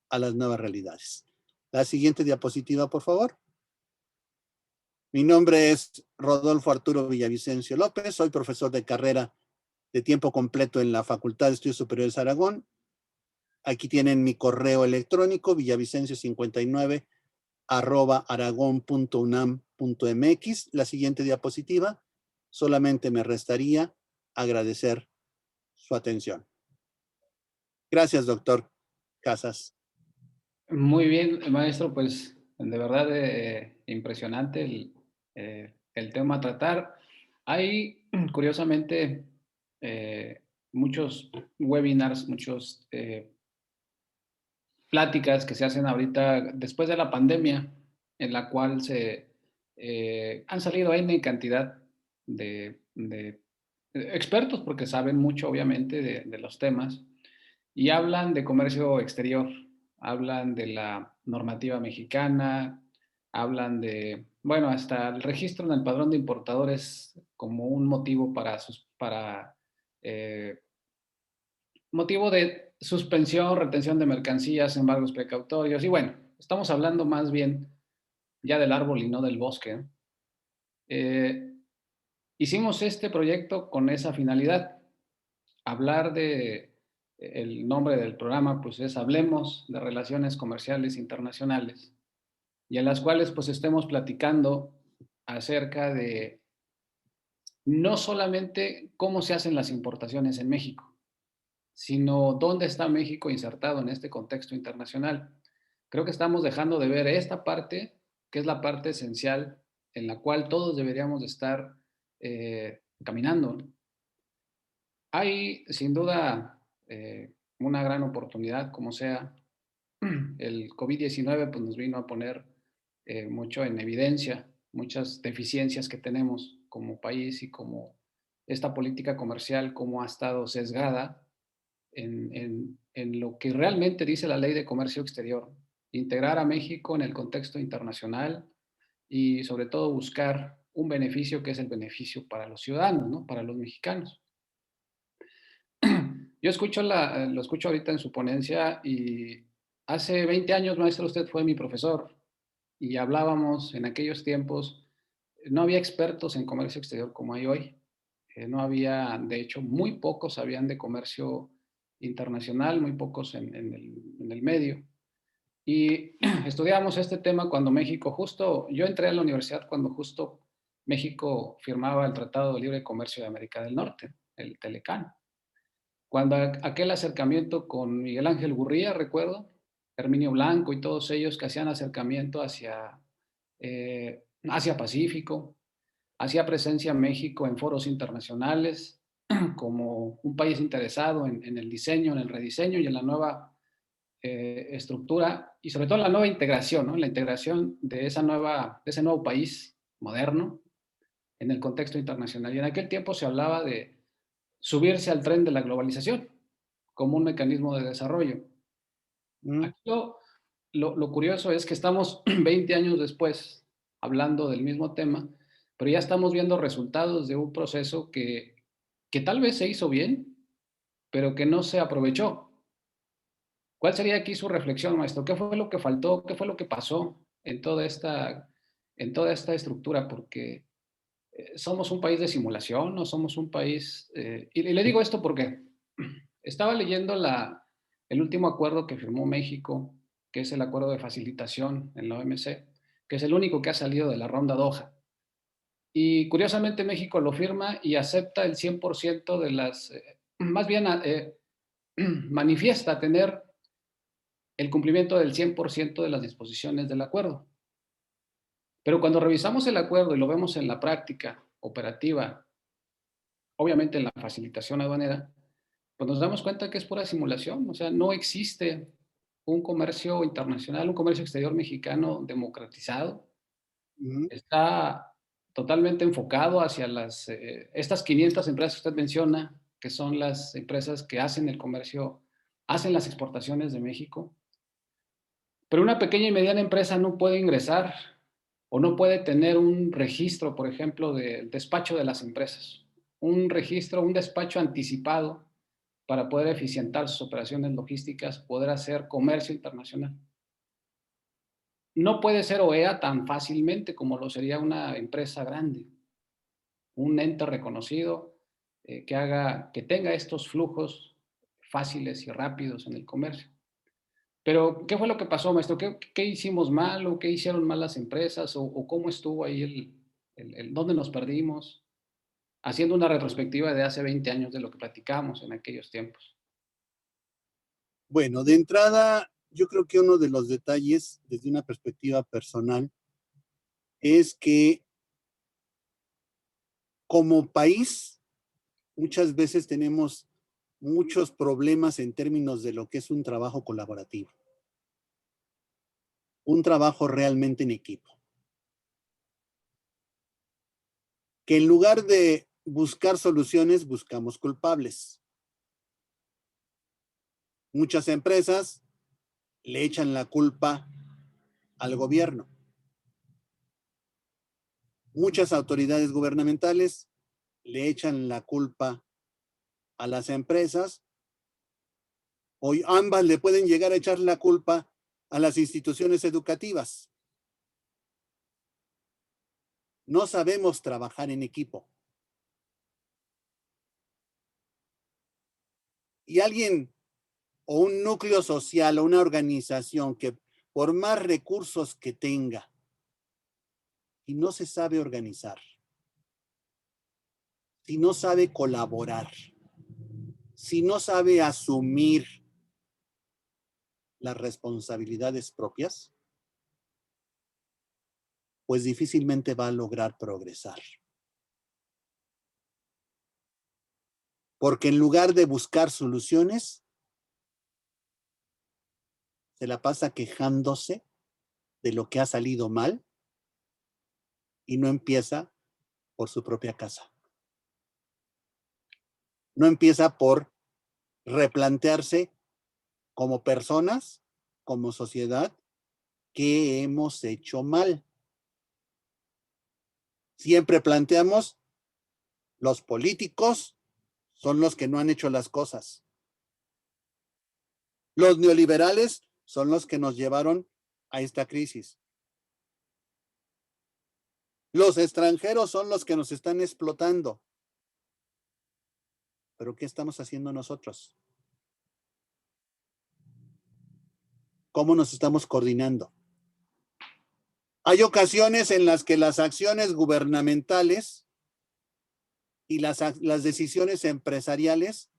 a las nuevas realidades. La siguiente diapositiva, por favor. Mi nombre es Rodolfo Arturo Villavicencio López, soy profesor de carrera de tiempo completo en la Facultad de Estudios Superiores Aragón. Aquí tienen mi correo electrónico, villavicencio59@aragon.unam.mx. La siguiente diapositiva, solamente me restaría agradecer su atención. Gracias, doctor Casas. Muy bien, maestro, pues de verdad impresionante el tema a tratar. Hay, curiosamente, muchos webinars, muchos pláticas que se hacen ahorita después de la pandemia, en la cual han salido N cantidad de expertos, porque saben mucho, obviamente, de los temas, y hablan de comercio exterior, hablan de la normativa mexicana, hablan de, bueno, hasta el registro en el padrón de importadores como un motivo motivo de suspensión, retención de mercancías, embargos precautorios, y bueno, estamos hablando más bien ya del árbol y no del bosque. Hicimos este proyecto con esa finalidad, hablar el nombre del programa pues es Hablemos de Relaciones Comerciales Internacionales, y en las cuales pues estemos platicando acerca de no solamente cómo se hacen las importaciones en México, sino dónde está México insertado en este contexto internacional. Creo que estamos dejando de ver esta parte, que es la parte esencial en la cual todos deberíamos de estar caminando. Hay sin duda una gran oportunidad, como sea. El COVID-19 pues, nos vino a poner mucho en evidencia muchas deficiencias que tenemos como país y como esta política comercial, cómo ha estado sesgada en lo que realmente dice la ley de comercio exterior. Integrar a México en el contexto internacional y sobre todo buscar un beneficio que es el beneficio para los ciudadanos, ¿no? Para los mexicanos. Yo lo escucho ahorita en su ponencia y hace 20 años, maestro, usted fue mi profesor y hablábamos en aquellos tiempos, no había expertos en comercio exterior como hay hoy. No había, de hecho, muy pocos sabían de comercio internacional, muy pocos en el medio. Y estudiamos este tema cuando México justo, yo entré a la universidad cuando justo México firmaba el Tratado de Libre Comercio de América del Norte, el Telecán. Cuando aquel acercamiento con Miguel Ángel Gurría, recuerdo, Herminio Blanco y todos ellos que hacían acercamiento hacia Asia Pacífico, hacía presencia México en foros internacionales como un país interesado en el diseño, en el rediseño y en la nueva estructura y sobre todo en la nueva integración, ¿no? La integración de ese nuevo país moderno en el contexto internacional. Y en aquel tiempo se hablaba de subirse al tren de la globalización como un mecanismo de desarrollo. Mm. Aquí lo curioso es que estamos 20 años después hablando del mismo tema, pero ya estamos viendo resultados de un proceso que tal vez se hizo bien, pero que no se aprovechó. ¿Cuál sería aquí su reflexión, maestro? ¿Qué fue lo que faltó? ¿Qué fue lo que pasó en toda esta estructura? Porque somos un país de simulación, no somos un país... y le digo esto porque estaba leyendo el último acuerdo que firmó México, que es el acuerdo de facilitación en la OMC, que es el único que ha salido de la ronda Doha. Y curiosamente México lo firma y acepta el 100% de las... más bien manifiesta tener el cumplimiento del 100% de las disposiciones del acuerdo. Pero cuando revisamos el acuerdo y lo vemos en la práctica operativa, obviamente en la facilitación aduanera, pues nos damos cuenta que es pura simulación, o sea, no existe un comercio internacional, un comercio exterior mexicano democratizado, Mm. está totalmente enfocado hacia estas 500 empresas que usted menciona, que son las empresas que hacen el comercio, hacen las exportaciones de México, pero una pequeña y mediana empresa no puede ingresar o no puede tener un registro, por ejemplo, del despacho de las empresas, un registro, un despacho anticipado para poder eficientar sus operaciones logísticas, poder hacer comercio internacional. No puede ser OEA tan fácilmente como lo sería una empresa grande, un ente reconocido que tenga estos flujos fáciles y rápidos en el comercio. Pero, ¿qué fue lo que pasó, maestro? ¿Qué hicimos mal o qué hicieron mal las empresas o cómo estuvo ahí dónde nos perdimos? Haciendo una retrospectiva de hace 20 años de lo que platicamos en aquellos tiempos. Bueno, de entrada, yo creo que uno de los detalles desde una perspectiva personal es que como país muchas veces tenemos muchos problemas en términos de lo que es un trabajo colaborativo, un trabajo realmente en equipo. Que en lugar de buscar soluciones, buscamos culpables. Muchas empresas le echan la culpa al gobierno. Muchas autoridades gubernamentales le echan la culpa a las empresas, o ambas le pueden llegar a echar la culpa a las instituciones educativas. No sabemos trabajar en equipo. Y alguien o un núcleo social o una organización que por más recursos que tenga y no se sabe organizar, si no sabe colaborar, si no sabe asumir las responsabilidades propias, pues difícilmente va a lograr progresar. Porque en lugar de buscar soluciones, se la pasa quejándose de lo que ha salido mal y no empieza por su propia casa. No empieza por replantearse como personas, como sociedad, qué hemos hecho mal. Siempre planteamos, los políticos son los que no han hecho las cosas. Los neoliberales son los que nos llevaron a esta crisis. Los extranjeros son los que nos están explotando. ¿Pero qué estamos haciendo nosotros? ¿Cómo nos estamos coordinando? Hay ocasiones en las que las acciones gubernamentales y las decisiones empresariales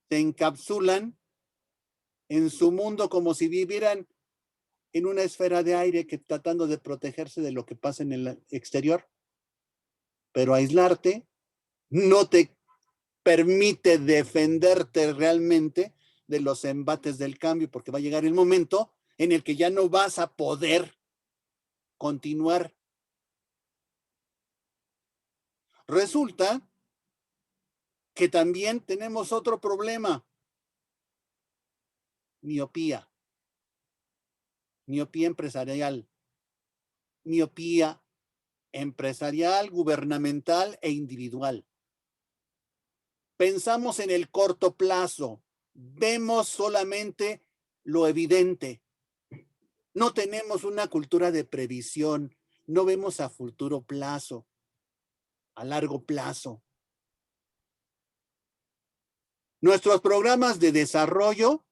se encapsulan en su mundo como si vivieran en una esfera de aire que tratando de protegerse de lo que pasa en el exterior. Pero aislarte no te permite defenderte realmente de los embates del cambio, porque va a llegar el momento en el que ya no vas a poder continuar. Resulta que también tenemos otro problema: miopía. Miopía empresarial. Miopía empresarial, gubernamental e individual. Pensamos en el corto plazo, vemos solamente lo evidente. No tenemos una cultura de previsión, no vemos a futuro plazo, a largo plazo. Nuestros programas de desarrollo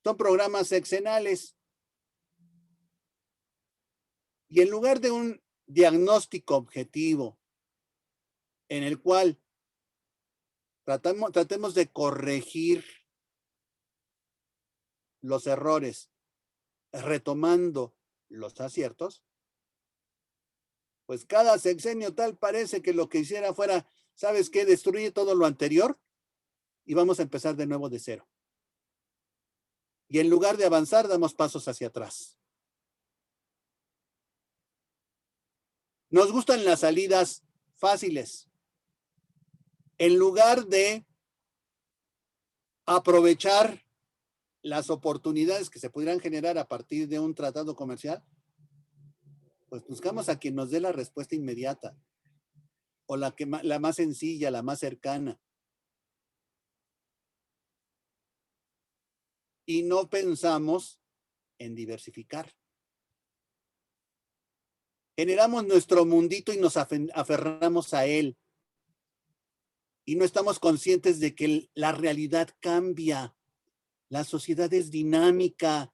son programas sexenales. Y en lugar de un diagnóstico objetivo en el cual tratemos de corregir los errores, retomando los aciertos, pues cada sexenio tal parece que lo que hiciera fuera, ¿sabes qué? Destruye todo lo anterior y vamos a empezar de nuevo de cero. Y en lugar de avanzar, damos pasos hacia atrás. Nos gustan las salidas fáciles. En lugar de aprovechar las oportunidades que se pudieran generar a partir de un tratado comercial, pues buscamos a quien nos dé la respuesta inmediata o la más sencilla, la más cercana. Y no pensamos en diversificar. Generamos nuestro mundito y nos aferramos a él. Y no estamos conscientes de que la realidad cambia. La sociedad es dinámica.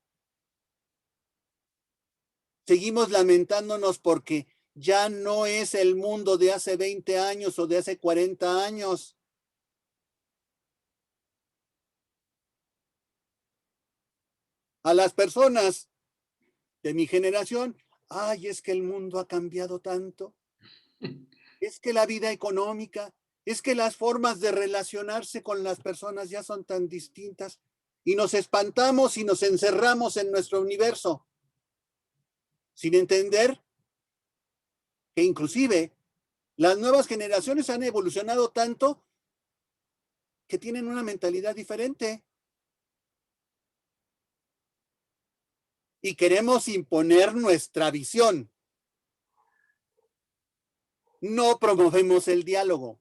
Seguimos lamentándonos porque ya no es el mundo de hace 20 años o de hace 40 años. A las personas de mi generación, ay, es que el mundo ha cambiado tanto. Es que la vida económica, es que las formas de relacionarse con las personas ya son tan distintas y nos espantamos y nos encerramos en nuestro universo, sin entender que inclusive las nuevas generaciones han evolucionado tanto que tienen una mentalidad diferente. Y queremos imponer nuestra visión. No promovemos el diálogo.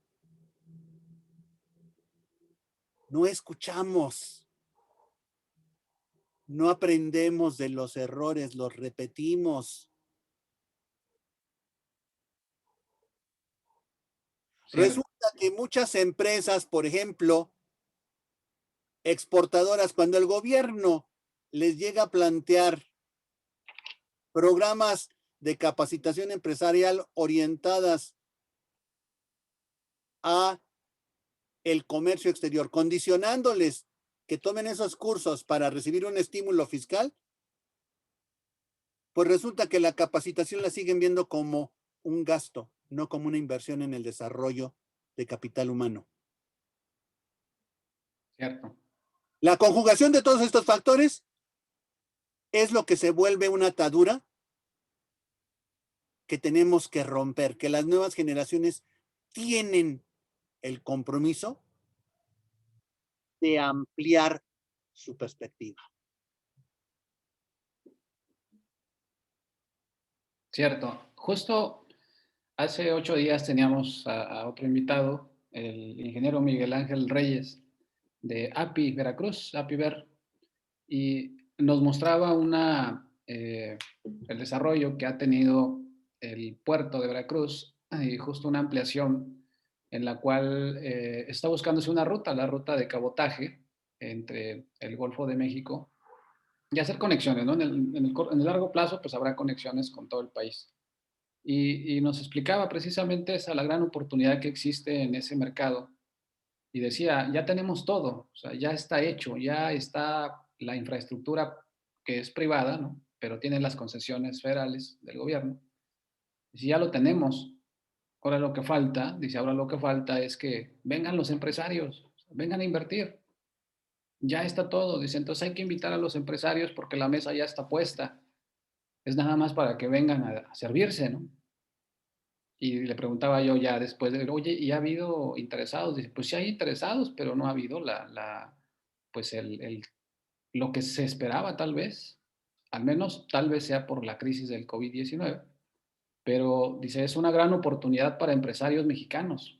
No escuchamos. No aprendemos de los errores, los repetimos. Sí. Resulta que muchas empresas, por ejemplo, exportadoras, cuando el gobierno les llega a plantear programas de capacitación empresarial orientadas a el comercio exterior, condicionándoles que tomen esos cursos para recibir un estímulo fiscal, pues resulta que la capacitación la siguen viendo como un gasto, no como una inversión en el desarrollo de capital humano. Cierto. La conjugación de todos estos factores es lo que se vuelve una atadura que tenemos que romper, que las nuevas generaciones tienen el compromiso de ampliar su perspectiva. Cierto. Justo hace 8 días teníamos a otro invitado, el ingeniero Miguel Ángel Reyes, de API Veracruz, API Ver, y nos mostraba el desarrollo que ha tenido el puerto de Veracruz y justo una ampliación en la cual está buscándose una ruta, la ruta de cabotaje entre el Golfo de México y hacer conexiones, ¿no? En el largo plazo, pues habrá conexiones con todo el país. Y nos explicaba precisamente esa, la gran oportunidad que existe en ese mercado. Y decía, ya tenemos todo, o sea, ya está hecho, ya está la infraestructura que es privada, ¿no? Pero tiene las concesiones federales del gobierno. Y si ya lo tenemos, ahora lo que falta, dice, ahora lo que falta es que vengan los empresarios, vengan a invertir. Ya está todo, dice, entonces hay que invitar a los empresarios porque la mesa ya está puesta. Es nada más para que vengan a servirse, ¿no? Y le preguntaba yo ya después de, oye, ¿y ha habido interesados? Dice, pues sí hay interesados, pero no ha habido pues lo que se esperaba tal vez, al menos tal vez sea por la crisis del COVID-19, pero dice, es una gran oportunidad para empresarios mexicanos.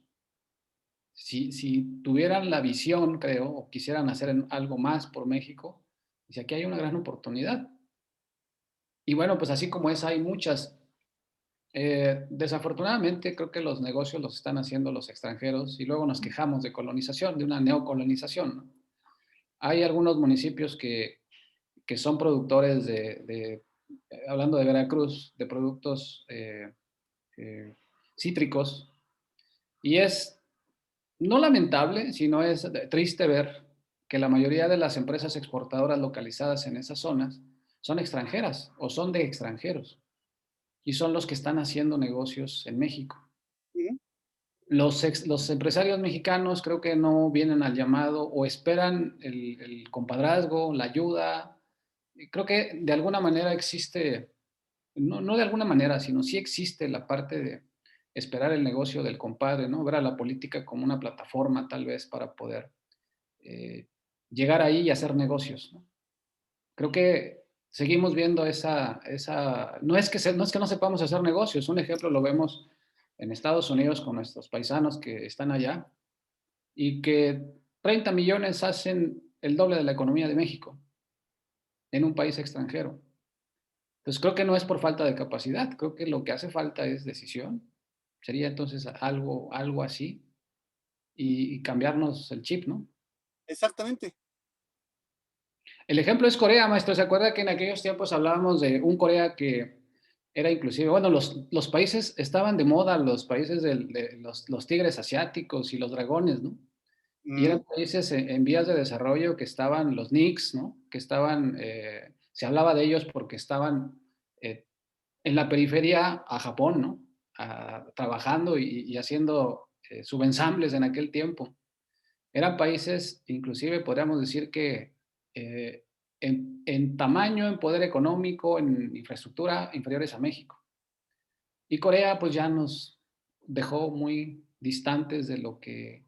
Si tuvieran la visión, creo, o quisieran hacer algo más por México, dice, aquí hay una gran oportunidad. Y bueno, pues así como esa, hay muchas. Desafortunadamente, creo que los negocios los están haciendo los extranjeros y luego nos quejamos de colonización, de una neocolonización, ¿no? Hay algunos municipios que son productores hablando de Veracruz, de productos eh, cítricos, y es no lamentable, sino es triste ver que la mayoría de las empresas exportadoras localizadas en esas zonas son extranjeras o son de extranjeros y son los que están haciendo negocios en México. ¿Sí? Los empresarios mexicanos creo que no vienen al llamado o esperan el compadrazgo, la ayuda. Creo que de alguna manera existe, no de alguna manera, sino sí existe la parte de esperar el negocio del compadre, ¿no? Ver a la política como una plataforma tal vez para poder eh, llegar ahí y hacer negocios, ¿no? Creo que seguimos viendo no es que no sepamos hacer negocios, un ejemplo lo vemos en Estados Unidos con nuestros paisanos que están allá y que 30 millones hacen el doble de la economía de México en un país extranjero. Entonces creo que no es por falta de capacidad, creo que lo que hace falta es decisión. Sería entonces algo así y cambiarnos el chip, ¿no? Exactamente. El ejemplo es Corea, maestro. ¿Se acuerda que en aquellos tiempos hablábamos de un Corea que era inclusive, bueno, los países estaban de moda, los países de los tigres asiáticos y los dragones, ¿no? Y eran países en vías de desarrollo que estaban los NICs, ¿no? Que estaban, se hablaba de ellos porque estaban eh, en la periferia a Japón, ¿no? Trabajando y haciendo subensambles en aquel tiempo. Eran países, inclusive podríamos decir que eh, en tamaño, en poder económico, en infraestructura, inferiores a México. Y Corea pues ya nos dejó muy distantes de lo que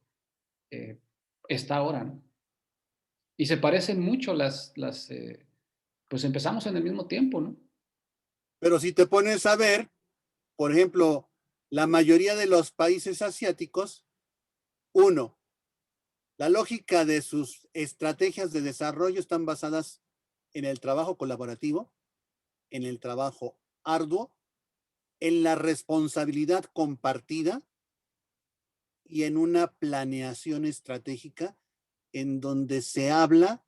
eh, está ahora, ¿no? Y se parecen mucho pues empezamos en el mismo tiempo, ¿no? Pero si te pones a ver, por ejemplo, la mayoría de los países asiáticos, uno, la lógica de sus estrategias de desarrollo están basadas en el trabajo colaborativo, en el trabajo arduo, en la responsabilidad compartida y en una planeación estratégica en donde se habla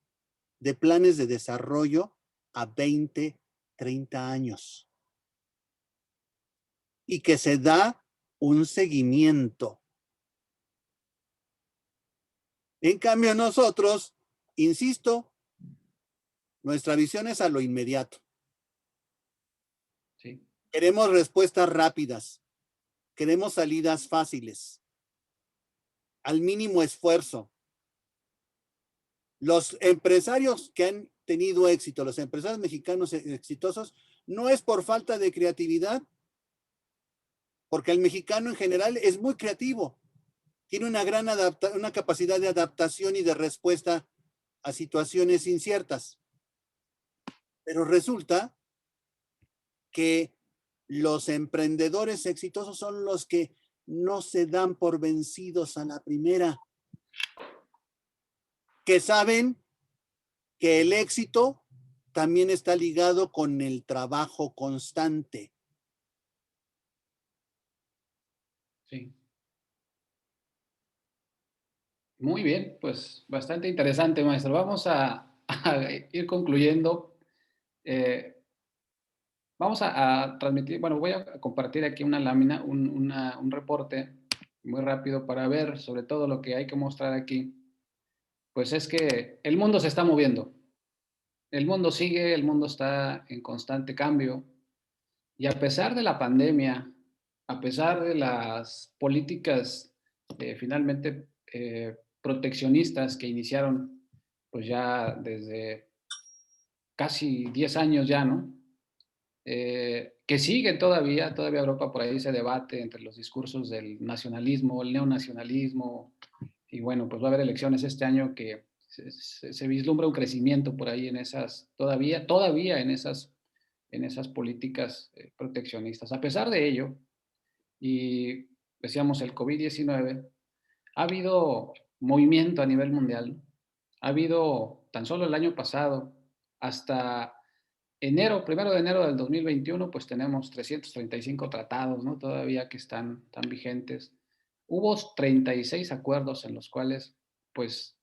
de planes de desarrollo a 20, 30 años y que se da un seguimiento En cambio, nosotros, insisto, nuestra visión es a lo inmediato. Sí, Queremos respuestas rápidas, queremos salidas fáciles, al mínimo esfuerzo. Los empresarios que han tenido éxito, los empresarios mexicanos exitosos, no es por falta de creatividad, porque el mexicano en general es muy creativo, tiene una capacidad de adaptación y de respuesta a situaciones inciertas. Pero resulta que los emprendedores exitosos son los que no se dan por vencidos a la primera, que saben que el éxito también está ligado con el trabajo constante. sí. Muy bien, pues bastante interesante, maestro. Vamos a ir concluyendo. Eh, Vamos a transmitir, bueno, voy a compartir aquí una lámina, un reporte muy rápido para ver sobre todo lo que hay que mostrar aquí. Pues es que el mundo se está moviendo, el mundo sigue, el mundo está en constante cambio y a pesar de la pandemia, a pesar de las políticas finalmente proteccionistas que iniciaron pues ya desde casi 10 años ya, ¿no? Que siguen todavía Europa por ahí se debate entre los discursos del nacionalismo, el neonacionalismo, y bueno, pues va a haber elecciones este año que se vislumbra un crecimiento por ahí en esas, todavía en esas políticas proteccionistas. A pesar de ello, y decíamos el COVID-19, ha habido movimiento a nivel mundial, ha habido tan solo el año pasado hasta enero, 1 de enero del 2021, pues tenemos 335 tratados, ¿no? Todavía que están vigentes. Hubo 36 acuerdos en los cuales, pues,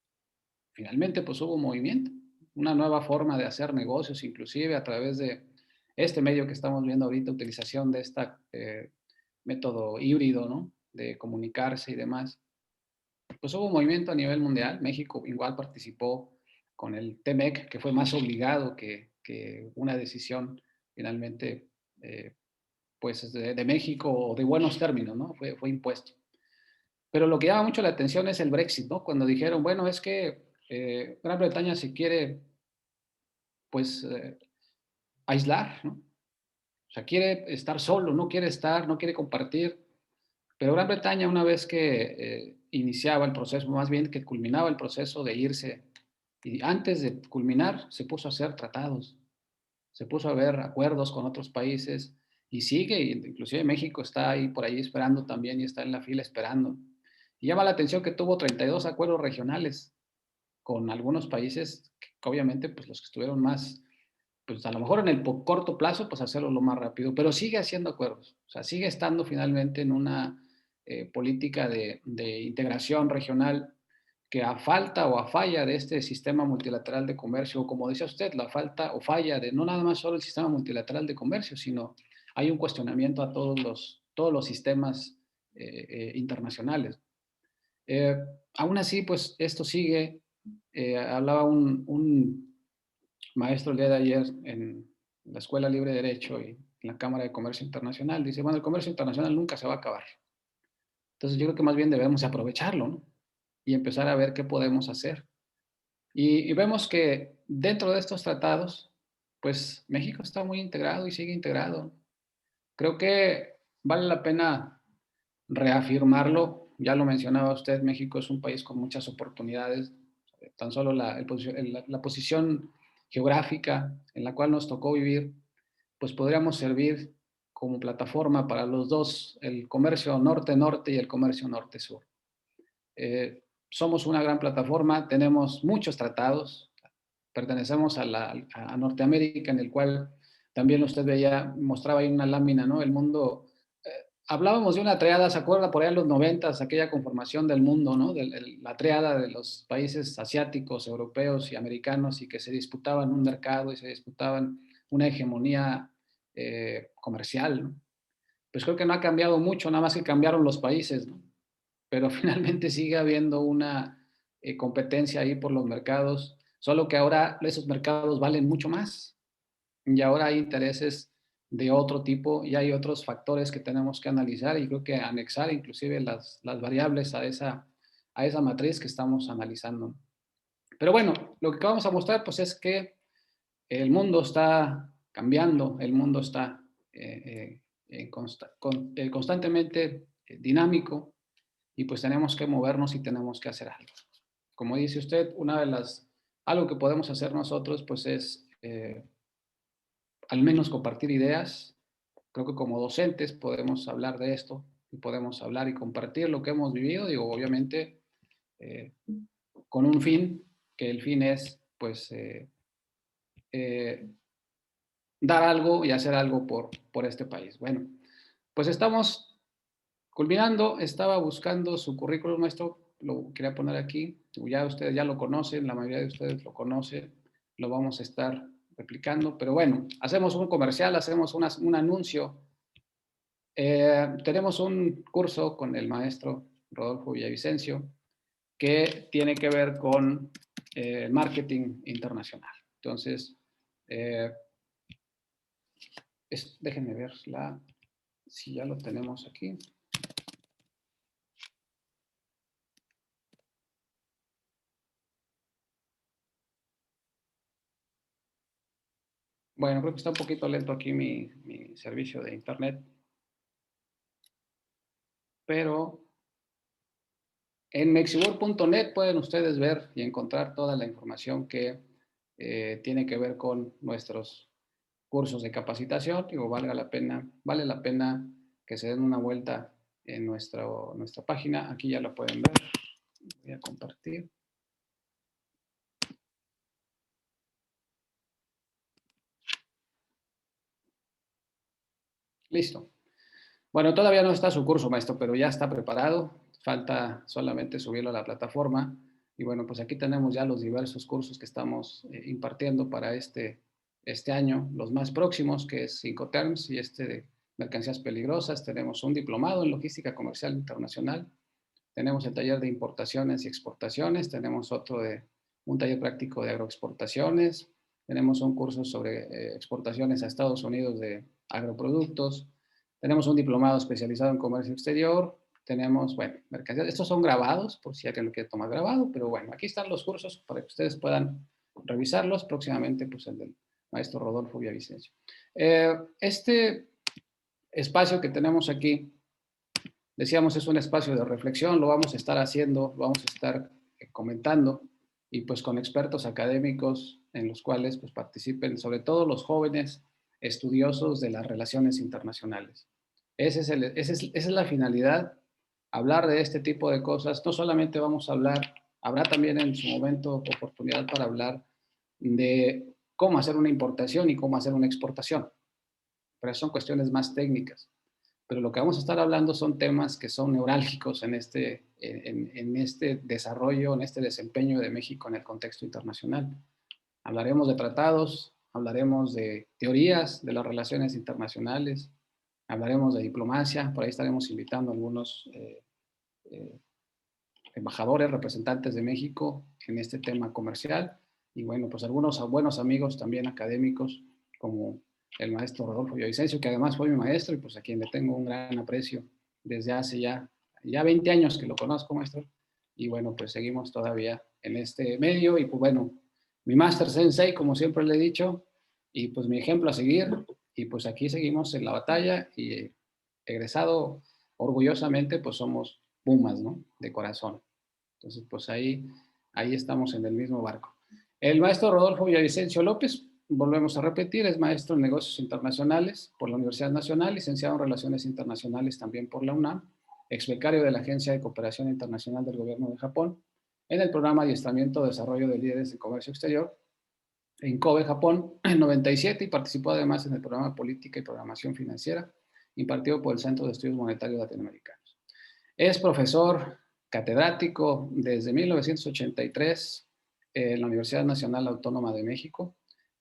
finalmente, pues hubo movimiento, una nueva forma de hacer negocios, inclusive a través de este medio que estamos viendo ahorita, utilización de este método híbrido, ¿no? De comunicarse y demás. Pues hubo movimiento a nivel mundial. México igual participó con el TEMEC, que fue más obligado que una decisión finalmente, pues de México o de buenos términos, ¿no? Fue impuesto. Pero lo que llama mucho la atención es el Brexit, ¿no? Cuando dijeron, bueno, es que Gran Bretaña se quiere, pues, aislar, ¿no? O sea, quiere estar solo, no quiere compartir. Pero Gran Bretaña, una vez que iniciaba el proceso, más bien que culminaba el proceso de irse, y antes de culminar, se puso a hacer tratados, se puso a ver acuerdos con otros países y sigue, inclusive México está ahí por ahí esperando también y está en la fila esperando. Y llama la atención que tuvo 32 acuerdos regionales con algunos países que obviamente pues los que estuvieron más, pues a lo mejor en el corto plazo pues hacerlo lo más rápido, pero sigue haciendo acuerdos, o sea, sigue estando finalmente en una política de integración regional que a falta o a falla de este sistema multilateral de comercio, o como dice usted, la falta o falla de no nada más solo el sistema multilateral de comercio, sino hay un cuestionamiento a todos los sistemas internacionales. Eh, Aún así, pues esto sigue. Hablaba un maestro el día de ayer en la Escuela Libre de Derecho y en la Cámara de Comercio Internacional. Dice, bueno, el comercio internacional nunca se va a acabar. Entonces yo creo que más bien debemos aprovecharlo, ¿no? Y empezar a ver qué podemos hacer. Y vemos que dentro de estos tratados, pues México está muy integrado y sigue integrado. Creo que vale la pena reafirmarlo. Ya lo mencionaba usted, México es un país con muchas oportunidades. Tan solo la posición geográfica en la cual nos tocó vivir, pues podríamos servir como plataforma para los dos, el comercio norte-norte y el comercio norte-sur. Somos una gran plataforma, tenemos muchos tratados, pertenecemos a Norteamérica, en el cual también usted veía, mostraba ahí una lámina, ¿no? El mundo, hablábamos de una triada, ¿se acuerda? Por ahí en los 90, aquella conformación del mundo, ¿no? La triada de los países asiáticos, europeos y americanos, y que se disputaban un mercado y se disputaban una hegemonía comercial, ¿no? Pues creo que no ha cambiado mucho, nada más que cambiaron los países, ¿no? Pero finalmente sigue habiendo una competencia ahí por los mercados, solo que ahora esos mercados valen mucho más y ahora hay intereses de otro tipo y hay otros factores que tenemos que analizar y creo que anexar inclusive las variables a esa matriz que estamos analizando. Pero bueno, lo que vamos a mostrar pues es que el mundo está cambiando, el mundo está constantemente dinámico y pues tenemos que movernos y tenemos que hacer algo. Como dice usted, algo que podemos hacer nosotros pues es al menos compartir ideas. Creo que como docentes podemos hablar de esto y podemos hablar y compartir lo que hemos vivido, digo, obviamente eh, con un fin, que el fin es pues eh, dar algo y hacer algo por este país. Bueno, pues estamos culminando, estaba buscando su currículum, maestro, lo quería poner aquí, ya ustedes ya lo conocen, la mayoría de ustedes lo conocen, lo vamos a estar replicando, pero bueno, hacemos un comercial, hacemos un anuncio. Tenemos un curso con el maestro Rodolfo Villavicencio que tiene que ver con marketing internacional. Entonces, eh, déjenme ver si ya lo tenemos aquí. Bueno, creo que está un poquito lento aquí mi servicio de internet, pero en mexibor.net pueden ustedes ver y encontrar toda la información que tiene que ver con nuestros cursos de capacitación. Digo, vale la pena que se den una vuelta en nuestra página. Aquí ya lo pueden ver. Voy a compartir. Listo. Bueno, todavía no está su curso, maestro, pero ya está preparado. Falta solamente subirlo a la plataforma. Y bueno, pues aquí tenemos ya los diversos cursos que estamos impartiendo para este año, los más próximos, que es Incoterms y este de mercancías peligrosas. Tenemos un diplomado en logística comercial internacional. Tenemos el taller de importaciones y exportaciones. Tenemos un taller práctico de agroexportaciones. Tenemos un curso sobre exportaciones a Estados Unidos de agroproductos. Tenemos un diplomado especializado en comercio exterior. Tenemos, bueno, mercancías. Estos son grabados, por si alguien lo quiere tomar grabado, pero bueno, aquí están los cursos para que ustedes puedan revisarlos. Próximamente, pues el del maestro Rodolfo Villavicencio. Este espacio que tenemos aquí, decíamos, es un espacio de reflexión, lo vamos a estar haciendo, lo vamos a estar comentando y pues con expertos académicos en los cuales pues participen sobre todo los jóvenes estudiosos de las relaciones internacionales. Esa es la finalidad, hablar de este tipo de cosas. No solamente vamos a hablar, habrá también en su momento oportunidad para hablar de cómo hacer una importación y cómo hacer una exportación, pero son cuestiones más técnicas. Pero lo que vamos a estar hablando son temas que son neurálgicos en este desarrollo, en este desempeño de México en el contexto internacional. Hablaremos de tratados, hablaremos de teorías de las relaciones internacionales, hablaremos de diplomacia, por ahí estaremos invitando a algunos embajadores, representantes de México en este tema comercial y bueno, pues algunos buenos amigos también académicos como el maestro Rodolfo Villavicencio, que además fue mi maestro y pues a quien le tengo un gran aprecio desde hace ya 20 años que lo conozco, maestro, y bueno, pues seguimos todavía en este medio y pues bueno, mi máster sensei, como siempre le he dicho, y pues mi ejemplo a seguir, y pues aquí seguimos en la batalla y egresado orgullosamente, pues somos Pumas, ¿no? De corazón. Entonces, pues ahí estamos en el mismo barco. El maestro Rodolfo Villavicencio López, volvemos a repetir, es maestro en negocios internacionales por la Universidad Nacional, licenciado en Relaciones Internacionales también por la UNAM, ex becario de la Agencia de Cooperación Internacional del Gobierno de Japón, en el programa Adiestramiento de Desarrollo de Líderes de Comercio Exterior, en Kobe, Japón, en 97, y participó además en el programa Política y Programación Financiera, impartido por el Centro de Estudios Monetarios Latinoamericanos. Es profesor catedrático desde 1983 en la Universidad Nacional Autónoma de México,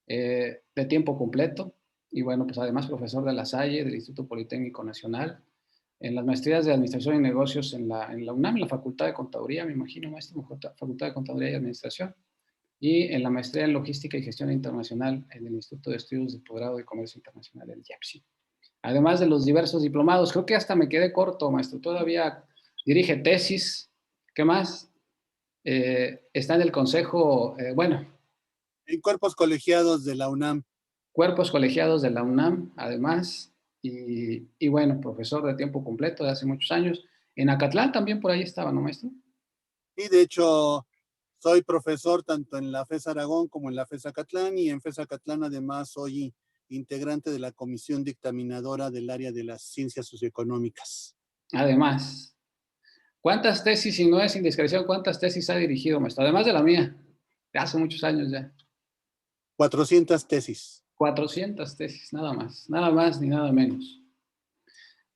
de tiempo completo, y bueno, pues además profesor de La Salle, del Instituto Politécnico Nacional, en las maestrías de Administración y Negocios en la UNAM, en la Facultad de Contaduría, me imagino, maestro, Facultad de Contaduría y Administración, y en la maestría en Logística y Gestión Internacional en el Instituto de Estudios de Posgrado de Comercio Internacional, el IEPSI. Además de los diversos diplomados, creo que hasta me quedé corto, maestro, todavía dirige tesis, ¿qué más? Está en el consejo, bueno, En cuerpos colegiados de la UNAM. cuerpos colegiados de la UNAM, además, y bueno, profesor de tiempo completo de hace muchos años. En Acatlán también por ahí estaba, ¿no, maestro? Y de hecho, soy profesor tanto en la FES Aragón como en la FES Acatlán, y en FES Acatlán además soy integrante de la comisión dictaminadora del área de las ciencias socioeconómicas. Además, ¿cuántas tesis, si no es indiscreción, cuántas tesis ha dirigido, maestro? Además de la mía, de hace muchos años ya. 400 tesis. 400 tesis, nada más ni nada menos.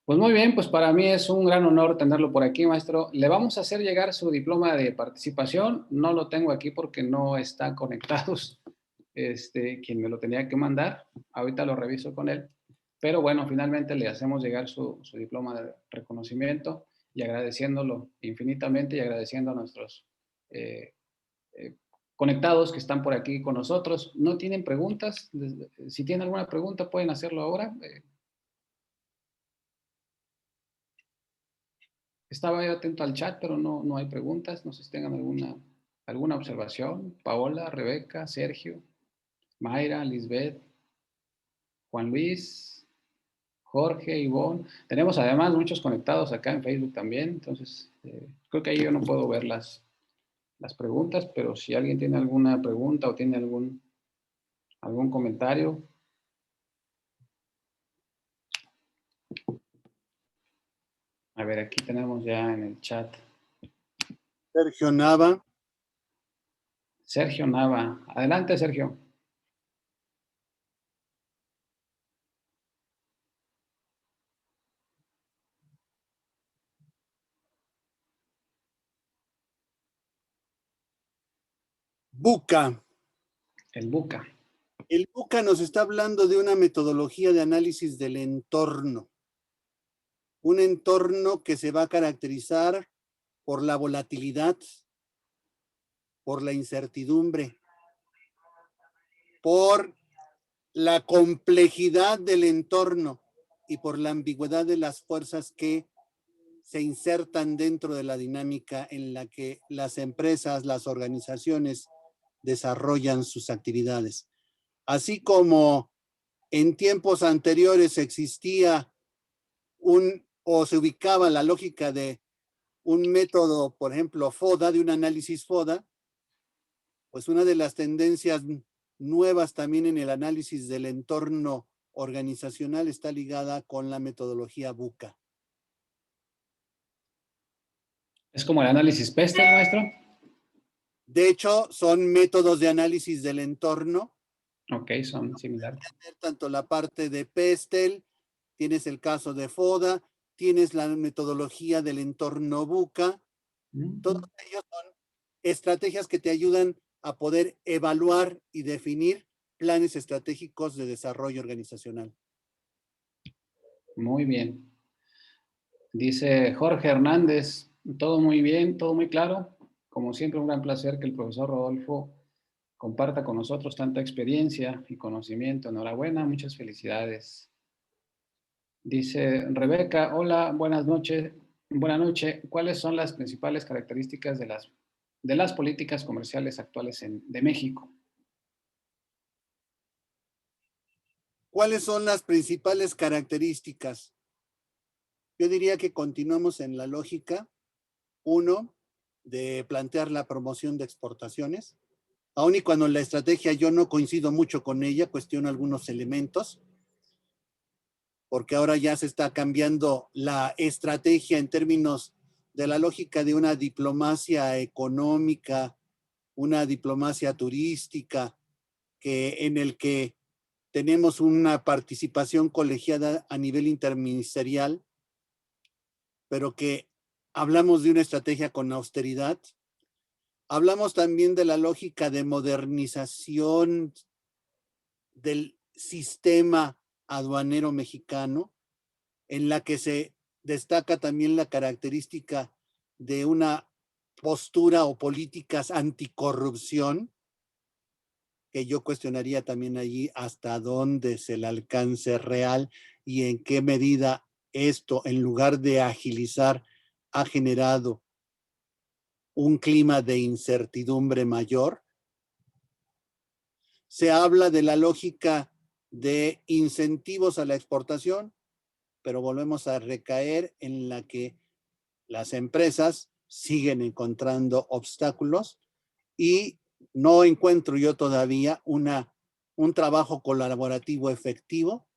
Pues muy bien, pues para mí es un gran honor tenerlo por aquí, maestro. Le vamos a hacer llegar su diploma de participación. No lo tengo aquí porque no están conectados quien me lo tenía que mandar. Ahorita lo reviso con él. Pero bueno, finalmente le hacemos llegar su diploma de reconocimiento y agradeciéndolo infinitamente y agradeciendo a nuestros eh, eh, conectados que están por aquí con nosotros. ¿No tienen preguntas? Si tienen alguna pregunta, pueden hacerlo ahora. Estaba yo atento al chat, pero no hay preguntas. No sé si tengan alguna observación. Paola, Rebeca, Sergio, Mayra, Lisbeth, Juan Luis, Jorge, Ivonne. Tenemos además muchos conectados acá en Facebook también. Entonces, creo que ahí yo no puedo ver las preguntas, pero si alguien tiene alguna pregunta o tiene algún comentario. A ver, aquí tenemos ya en el chat. Sergio Nava. Sergio Nava. Adelante, Sergio. Buca. El Buca. El Buca nos está hablando de una metodología de análisis del entorno. Un entorno que se va a caracterizar por la volatilidad, por la incertidumbre, por la complejidad del entorno y por la ambigüedad de las fuerzas que se insertan dentro de la dinámica en la que las empresas, las organizaciones desarrollan sus actividades. Así como en tiempos anteriores existía o se ubicaba la lógica de un método, por ejemplo, FODA, de un análisis FODA, pues una de las tendencias nuevas también en el análisis del entorno organizacional está ligada con la metodología BUCA. ¿Es como el análisis PESTEL, maestro? De hecho, son métodos de análisis del entorno. Ok, son similares. Tanto la parte de PESTEL, tienes el caso de FODA, tienes la metodología del entorno BUCA. Todos ellos son estrategias que te ayudan a poder evaluar y definir planes estratégicos de desarrollo organizacional. Muy bien. Dice Jorge Hernández, todo muy bien, todo muy claro. Como siempre, un gran placer que el profesor Rodolfo comparta con nosotros tanta experiencia y conocimiento. Enhorabuena, muchas felicidades. Dice Rebeca, hola, buenas noches. Buenas noches. ¿Cuáles son las principales características de las políticas comerciales actuales de México? ¿Cuáles son las principales características? Yo diría que continuamos en la lógica, uno, de plantear la promoción de exportaciones. Aun y cuando la estrategia yo no coincido mucho con ella, cuestiono algunos elementos, porque ahora ya se está cambiando la estrategia en términos de la lógica de una diplomacia económica, una diplomacia turística, en el que tenemos una participación colegiada a nivel interministerial, pero que hablamos de una estrategia con austeridad. Hablamos también de la lógica de modernización del sistema aduanero mexicano, en la que se destaca también la característica de una postura o políticas anticorrupción, que yo cuestionaría también allí hasta dónde es el alcance real y en qué medida esto, en lugar de agilizar, ha generado un clima de incertidumbre mayor. Se habla de la lógica de incentivos a la exportación, pero volvemos a recaer en la que las empresas siguen encontrando obstáculos y no encuentro yo todavía un trabajo colaborativo efectivo,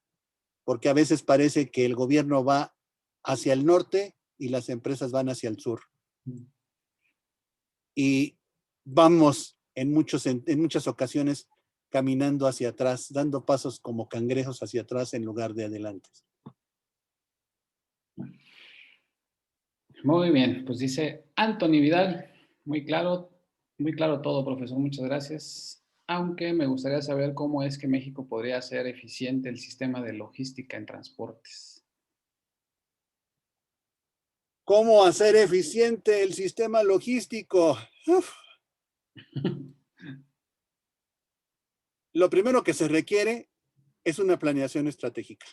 porque a veces parece que el gobierno va hacia el norte y las empresas van hacia el sur. Y vamos en muchas ocasiones caminando hacia atrás, dando pasos como cangrejos hacia atrás en lugar de adelante. Muy bien, pues dice Anthony Vidal, muy claro todo, profesor, muchas gracias. Aunque me gustaría saber cómo es que México podría hacer eficiente el sistema de logística en transportes. ¿Cómo hacer eficiente el sistema logístico? Uf. Lo primero que se requiere es una planeación estratégica.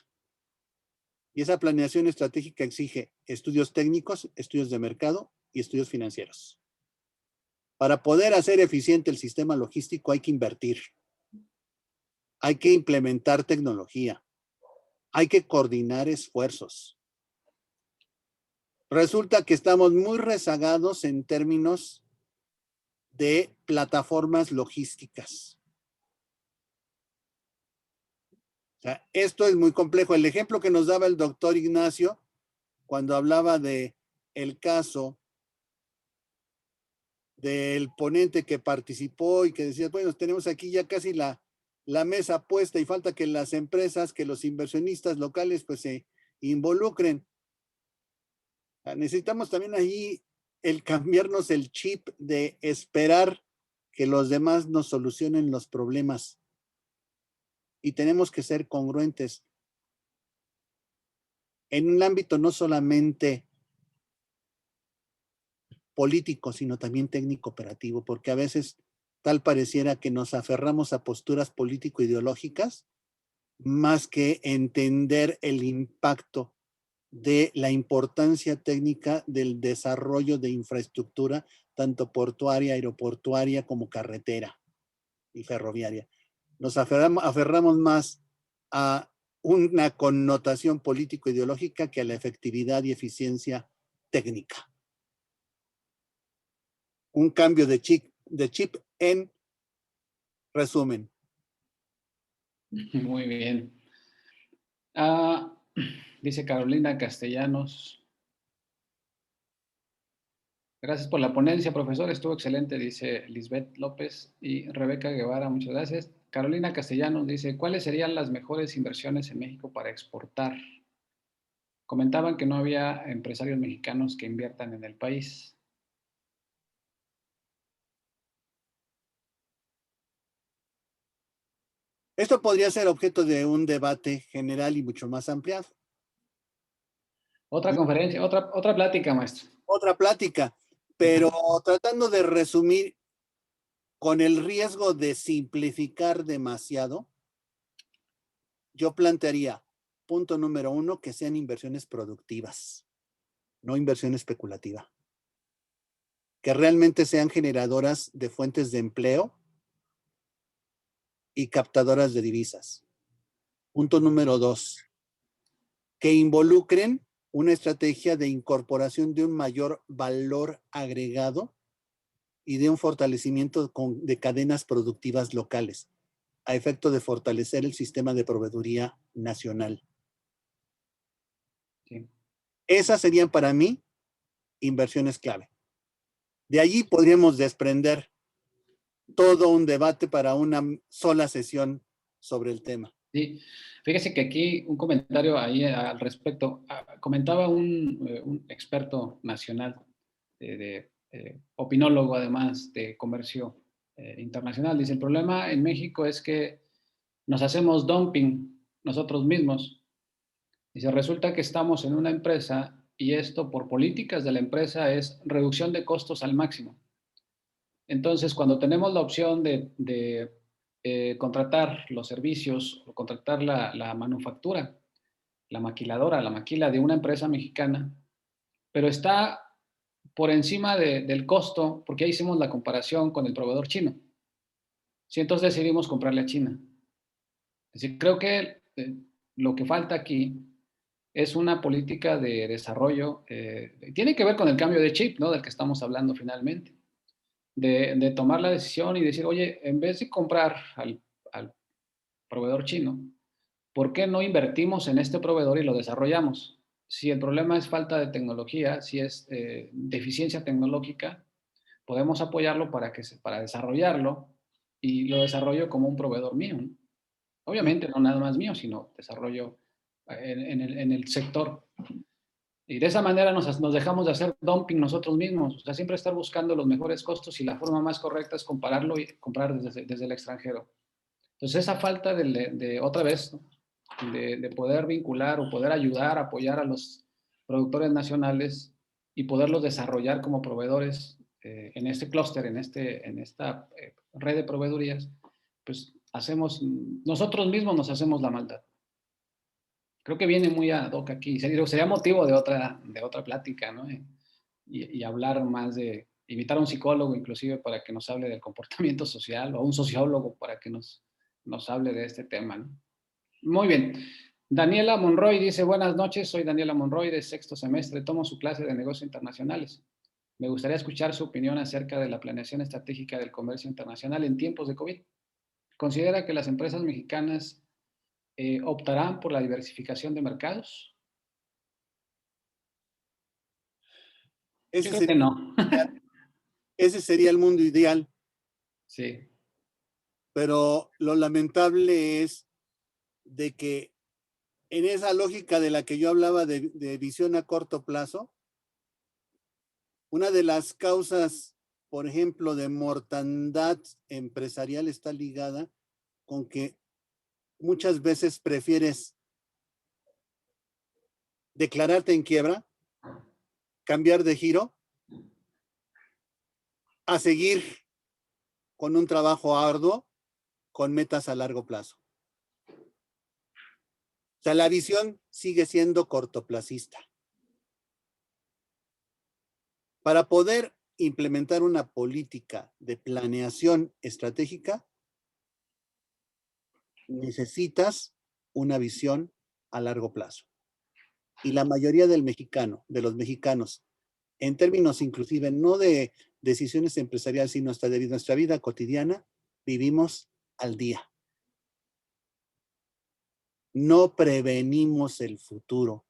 Y esa planeación estratégica exige estudios técnicos, estudios de mercado y estudios financieros. Para poder hacer eficiente el sistema logístico hay que invertir, hay que implementar tecnología, hay que coordinar esfuerzos. Resulta que estamos muy rezagados en términos de plataformas logísticas. O sea, esto es muy complejo. El ejemplo que nos daba el doctor Ignacio cuando hablaba de el caso del ponente que participó y que decía, bueno, tenemos aquí ya casi la mesa puesta y falta que las empresas, que los inversionistas locales pues se involucren. Necesitamos también ahí el cambiarnos el chip de esperar que los demás nos solucionen los problemas. Y tenemos que ser congruentes en un ámbito no solamente político, sino también técnico operativo, porque a veces tal pareciera que nos aferramos a posturas político-ideológicas más que entender el impacto de la importancia técnica del desarrollo de infraestructura, tanto portuaria, aeroportuaria como carretera y ferroviaria. Nos aferramos más a una connotación político-ideológica que a la efectividad y eficiencia técnica. Un cambio de chip en resumen. Muy bien. Dice Carolina Castellanos. Gracias por la ponencia, profesor. Estuvo excelente, dice Lisbeth López. Y Rebeca Guevara, muchas gracias. Carolina Castellanos dice, ¿cuáles serían las mejores inversiones en México para exportar? Comentaban que no había empresarios mexicanos que inviertan en el país. Esto podría ser objeto de un debate general y mucho más ampliado. Otra conferencia, otra plática, maestro. Otra plática, pero tratando de resumir con el riesgo de simplificar demasiado, yo plantearía, punto número 1, que sean inversiones productivas, no inversión especulativa. Que realmente sean generadoras de fuentes de empleo y captadoras de divisas. Punto número 2, que involucren una estrategia de incorporación de un mayor valor agregado y de un fortalecimiento de cadenas productivas locales, a efecto de fortalecer el sistema de proveeduría nacional. Sí. Esas serían para mí inversiones clave. De allí podríamos desprender todo un debate para una sola sesión sobre el tema. Sí, fíjese que aquí un comentario ahí al respecto. Comentaba un experto nacional, opinólogo además de comercio internacional. Dice, el problema en México es que nos hacemos dumping nosotros mismos. Dice, resulta que estamos en una empresa y esto por políticas de la empresa es reducción de costos al máximo. Entonces, cuando tenemos la opción de contratar los servicios o contratar la manufactura, la maquiladora, la maquila de una empresa mexicana, pero está por encima del costo, porque ahí hicimos la comparación con el proveedor chino. Sí, entonces decidimos comprarle a China. Es decir, creo que lo que falta aquí es una política de desarrollo, tiene que ver con el cambio de chip, ¿no? Del que estamos hablando finalmente, de tomar la decisión y decir, oye, en vez de comprar al proveedor chino, ¿por qué no invertimos en este proveedor y lo desarrollamos? Si el problema es falta de tecnología, si es deficiencia tecnológica, podemos apoyarlo para desarrollarlo y lo desarrollo como un proveedor mío, ¿no? Obviamente no nada más mío, sino desarrollo en el sector. Y de esa manera nos dejamos de hacer dumping nosotros mismos. O sea, siempre estar buscando los mejores costos y la forma más correcta es compararlo y comprar desde el extranjero. Entonces, esa falta otra vez, ¿no? de poder vincular o poder ayudar, apoyar a los productores nacionales y poderlos desarrollar como proveedores en este clúster, en esta red de proveedurías, pues nosotros mismos nos hacemos la maldad. Creo que viene muy ad hoc aquí. Sería motivo de otra plática, ¿no? Y hablar más invitar a un psicólogo inclusive para que nos hable del comportamiento social o a un sociólogo para que nos hable de este tema, ¿no? Muy bien. Daniela Monroy dice, buenas noches, soy Daniela Monroy de sexto semestre, tomo su clase de negocios internacionales. Me gustaría escuchar su opinión acerca de la planeación estratégica del comercio internacional en tiempos de COVID. ¿Considera que las empresas mexicanas optarán por la diversificación de mercados? Yo Ese creo que sería, no. ese sería el mundo ideal, Sí, pero lo lamentable es de que en esa lógica de la que yo hablaba de visión a corto plazo, una de las causas, por ejemplo, de mortandad empresarial está ligada con que muchas veces prefieres declararte en quiebra, cambiar de giro, a seguir con un trabajo arduo, con metas a largo plazo. O sea, la visión sigue siendo cortoplacista. Para poder implementar una política de planeación estratégica, necesitas una visión a largo plazo. Y la mayoría de los mexicanos, en términos inclusive no de decisiones empresariales, sino hasta de nuestra vida cotidiana, vivimos al día. No prevenimos el futuro.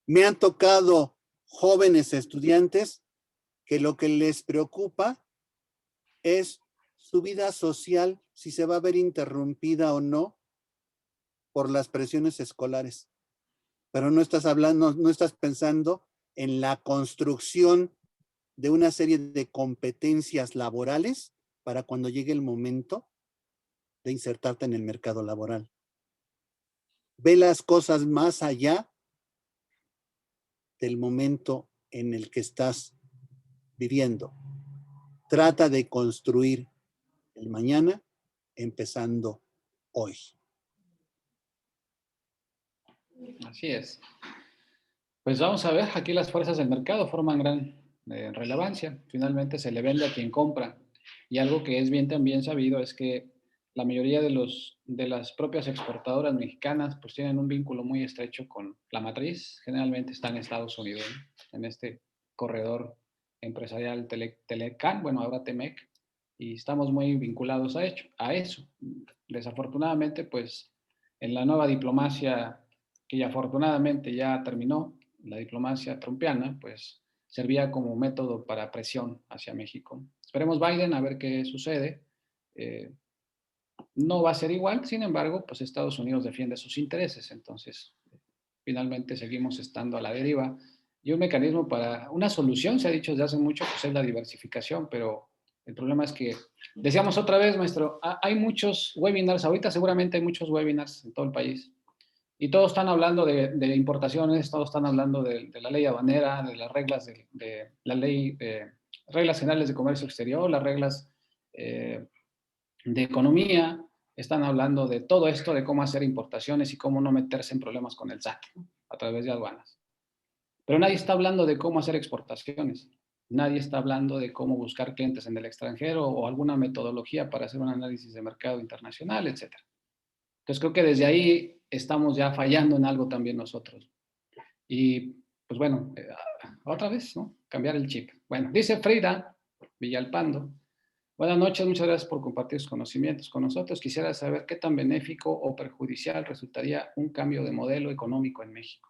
Me han tocado jóvenes estudiantes que lo que les preocupa es su vida social, si se va a ver interrumpida o no por las presiones escolares. Pero no estás hablando, no estás pensando en la construcción de una serie de competencias laborales para cuando llegue el momento de insertarte en el mercado laboral. Ve las cosas más allá del momento en el que estás viviendo. Trata de construir el mañana empezando hoy. así es. Pues vamos a ver, aquí las fuerzas del mercado forman gran relevancia. Finalmente se le vende a quien compra. Y algo que es bien también sabido es que la mayoría de las propias exportadoras mexicanas pues tienen un vínculo muy estrecho con la matriz. Generalmente está en Estados Unidos, ¿no? En este corredor empresarial Telecan, bueno, ahora Temec, y estamos muy vinculados a eso. Desafortunadamente, pues en la nueva diplomacia que afortunadamente ya terminó, la diplomacia trumpiana, pues servía como método para presión hacia México. Esperemos Biden a ver qué sucede. No va a ser igual, sin embargo, pues Estados Unidos defiende sus intereses, entonces finalmente seguimos estando a la deriva. Y un mecanismo para, una solución, se ha dicho desde hace mucho, pues es la diversificación, pero el problema es que, decíamos otra vez, maestro, hay muchos webinars, ahorita seguramente hay muchos webinars en todo el país, Y todos están hablando de importaciones, todos están hablando de la ley aduanera, de las reglas de la ley, reglas generales de comercio exterior, las reglas de economía, están hablando de todo esto, de cómo hacer importaciones y cómo no meterse en problemas con el SAT, ¿no? A través de aduanas. Pero nadie está hablando de cómo hacer exportaciones. Nadie está hablando de cómo buscar clientes en el extranjero o alguna metodología para hacer un análisis de mercado internacional, etc. Entonces creo que desde ahí estamos ya fallando en algo también nosotros. Y pues bueno, otra vez, ¿no? Cambiar el chip. Bueno, dice Frida Villalpando. Buenas noches, muchas gracias por compartir sus conocimientos con nosotros. Quisiera saber qué tan benéfico o perjudicial resultaría un cambio de modelo económico en México.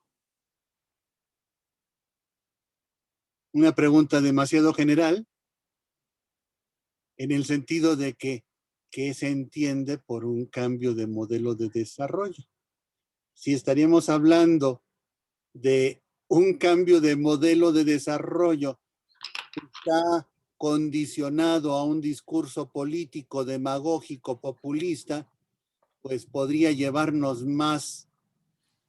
Una pregunta demasiado general, en el sentido de que, ¿qué se entiende por un cambio de modelo de desarrollo? Si estaríamos hablando de un cambio de modelo de desarrollo que está condicionado a un discurso político, demagógico, populista, pues podría llevarnos más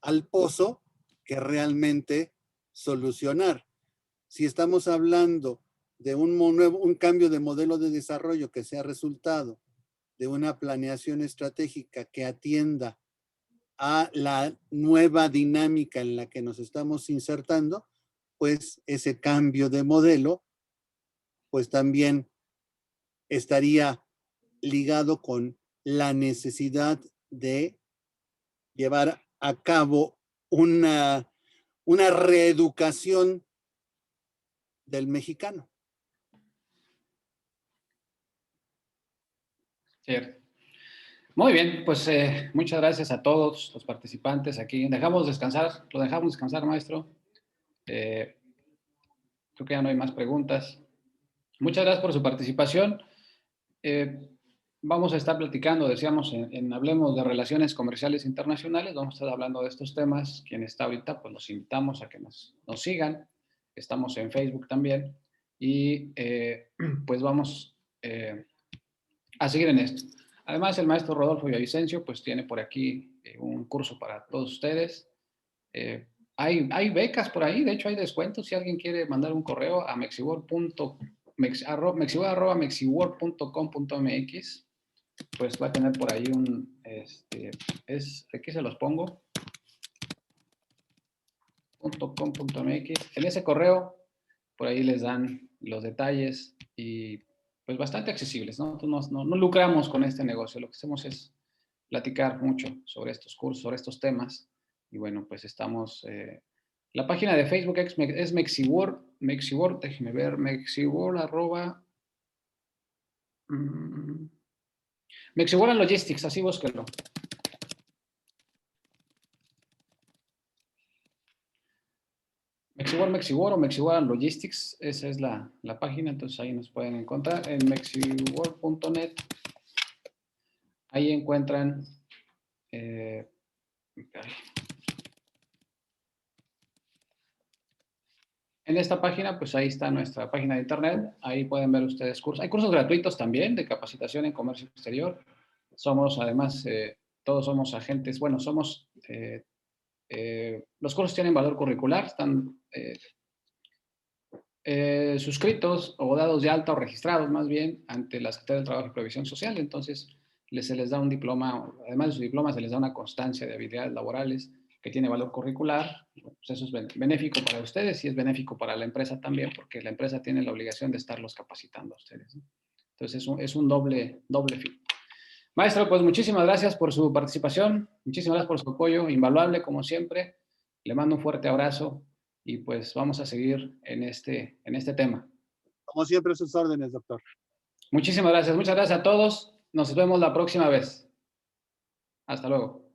al pozo que realmente solucionar. Si estamos hablando de un cambio de modelo de desarrollo que sea resultado de una planeación estratégica que atienda a la nueva dinámica en la que nos estamos insertando, pues ese cambio de modelo, pues también estaría ligado con la necesidad de llevar a cabo una reeducación del mexicano. Cierto. Muy bien, pues muchas gracias a todos los participantes aquí. Lo dejamos descansar, maestro. Creo que ya no hay más preguntas. Muchas gracias por su participación. Vamos a estar platicando, decíamos, Hablemos de Relaciones Comerciales Internacionales. Vamos a estar hablando de estos temas. Quien está ahorita, pues los invitamos a que nos sigan. Estamos en Facebook también. Y pues vamos a seguir en esto. Además, el maestro Rodolfo Villavicencio pues tiene por aquí un curso para todos ustedes. Hay becas por ahí, de hecho hay descuentos. Si alguien quiere mandar un correo a mexiworld.com.mx, pues va a tener por ahí aquí se los pongo, .com.mx. En ese correo, por ahí les dan los detalles y pues bastante accesibles, ¿no? No lucramos con este negocio, lo que hacemos es platicar mucho sobre estos cursos, sobre estos temas. Y bueno, pues estamos... la página de Facebook es Mexiworld, déjeme ver, Mexiworld Mexiworld and Logistics, así búsquenlo. Mexiworld o Mexiworld and Logistics, esa es la página, entonces ahí nos pueden encontrar en mexiworld.net. Ahí encuentran en esta página, pues ahí está nuestra página de internet. Ahí pueden ver ustedes cursos. Hay cursos gratuitos también de capacitación en comercio exterior. Somos, además, todos somos agentes. Bueno, los cursos tienen valor curricular, están suscritos o dados de alta o registrados, más bien, ante la Secretaría del Trabajo y Previsión Social. Entonces, se les da un diploma, además de su diploma, se les da una constancia de habilidades laborales que tiene valor curricular. Pues eso es benéfico para ustedes y es benéfico para la empresa también, porque la empresa tiene la obligación de estarlos capacitando a ustedes, ¿no? Entonces, es un doble fin. Maestro, pues muchísimas gracias por su participación, muchísimas gracias por su apoyo, invaluable como siempre. Le mando un fuerte abrazo y pues vamos a seguir en este tema. Como siempre, sus órdenes, doctor. Muchísimas gracias, muchas gracias a todos. Nos vemos la próxima vez. Hasta luego.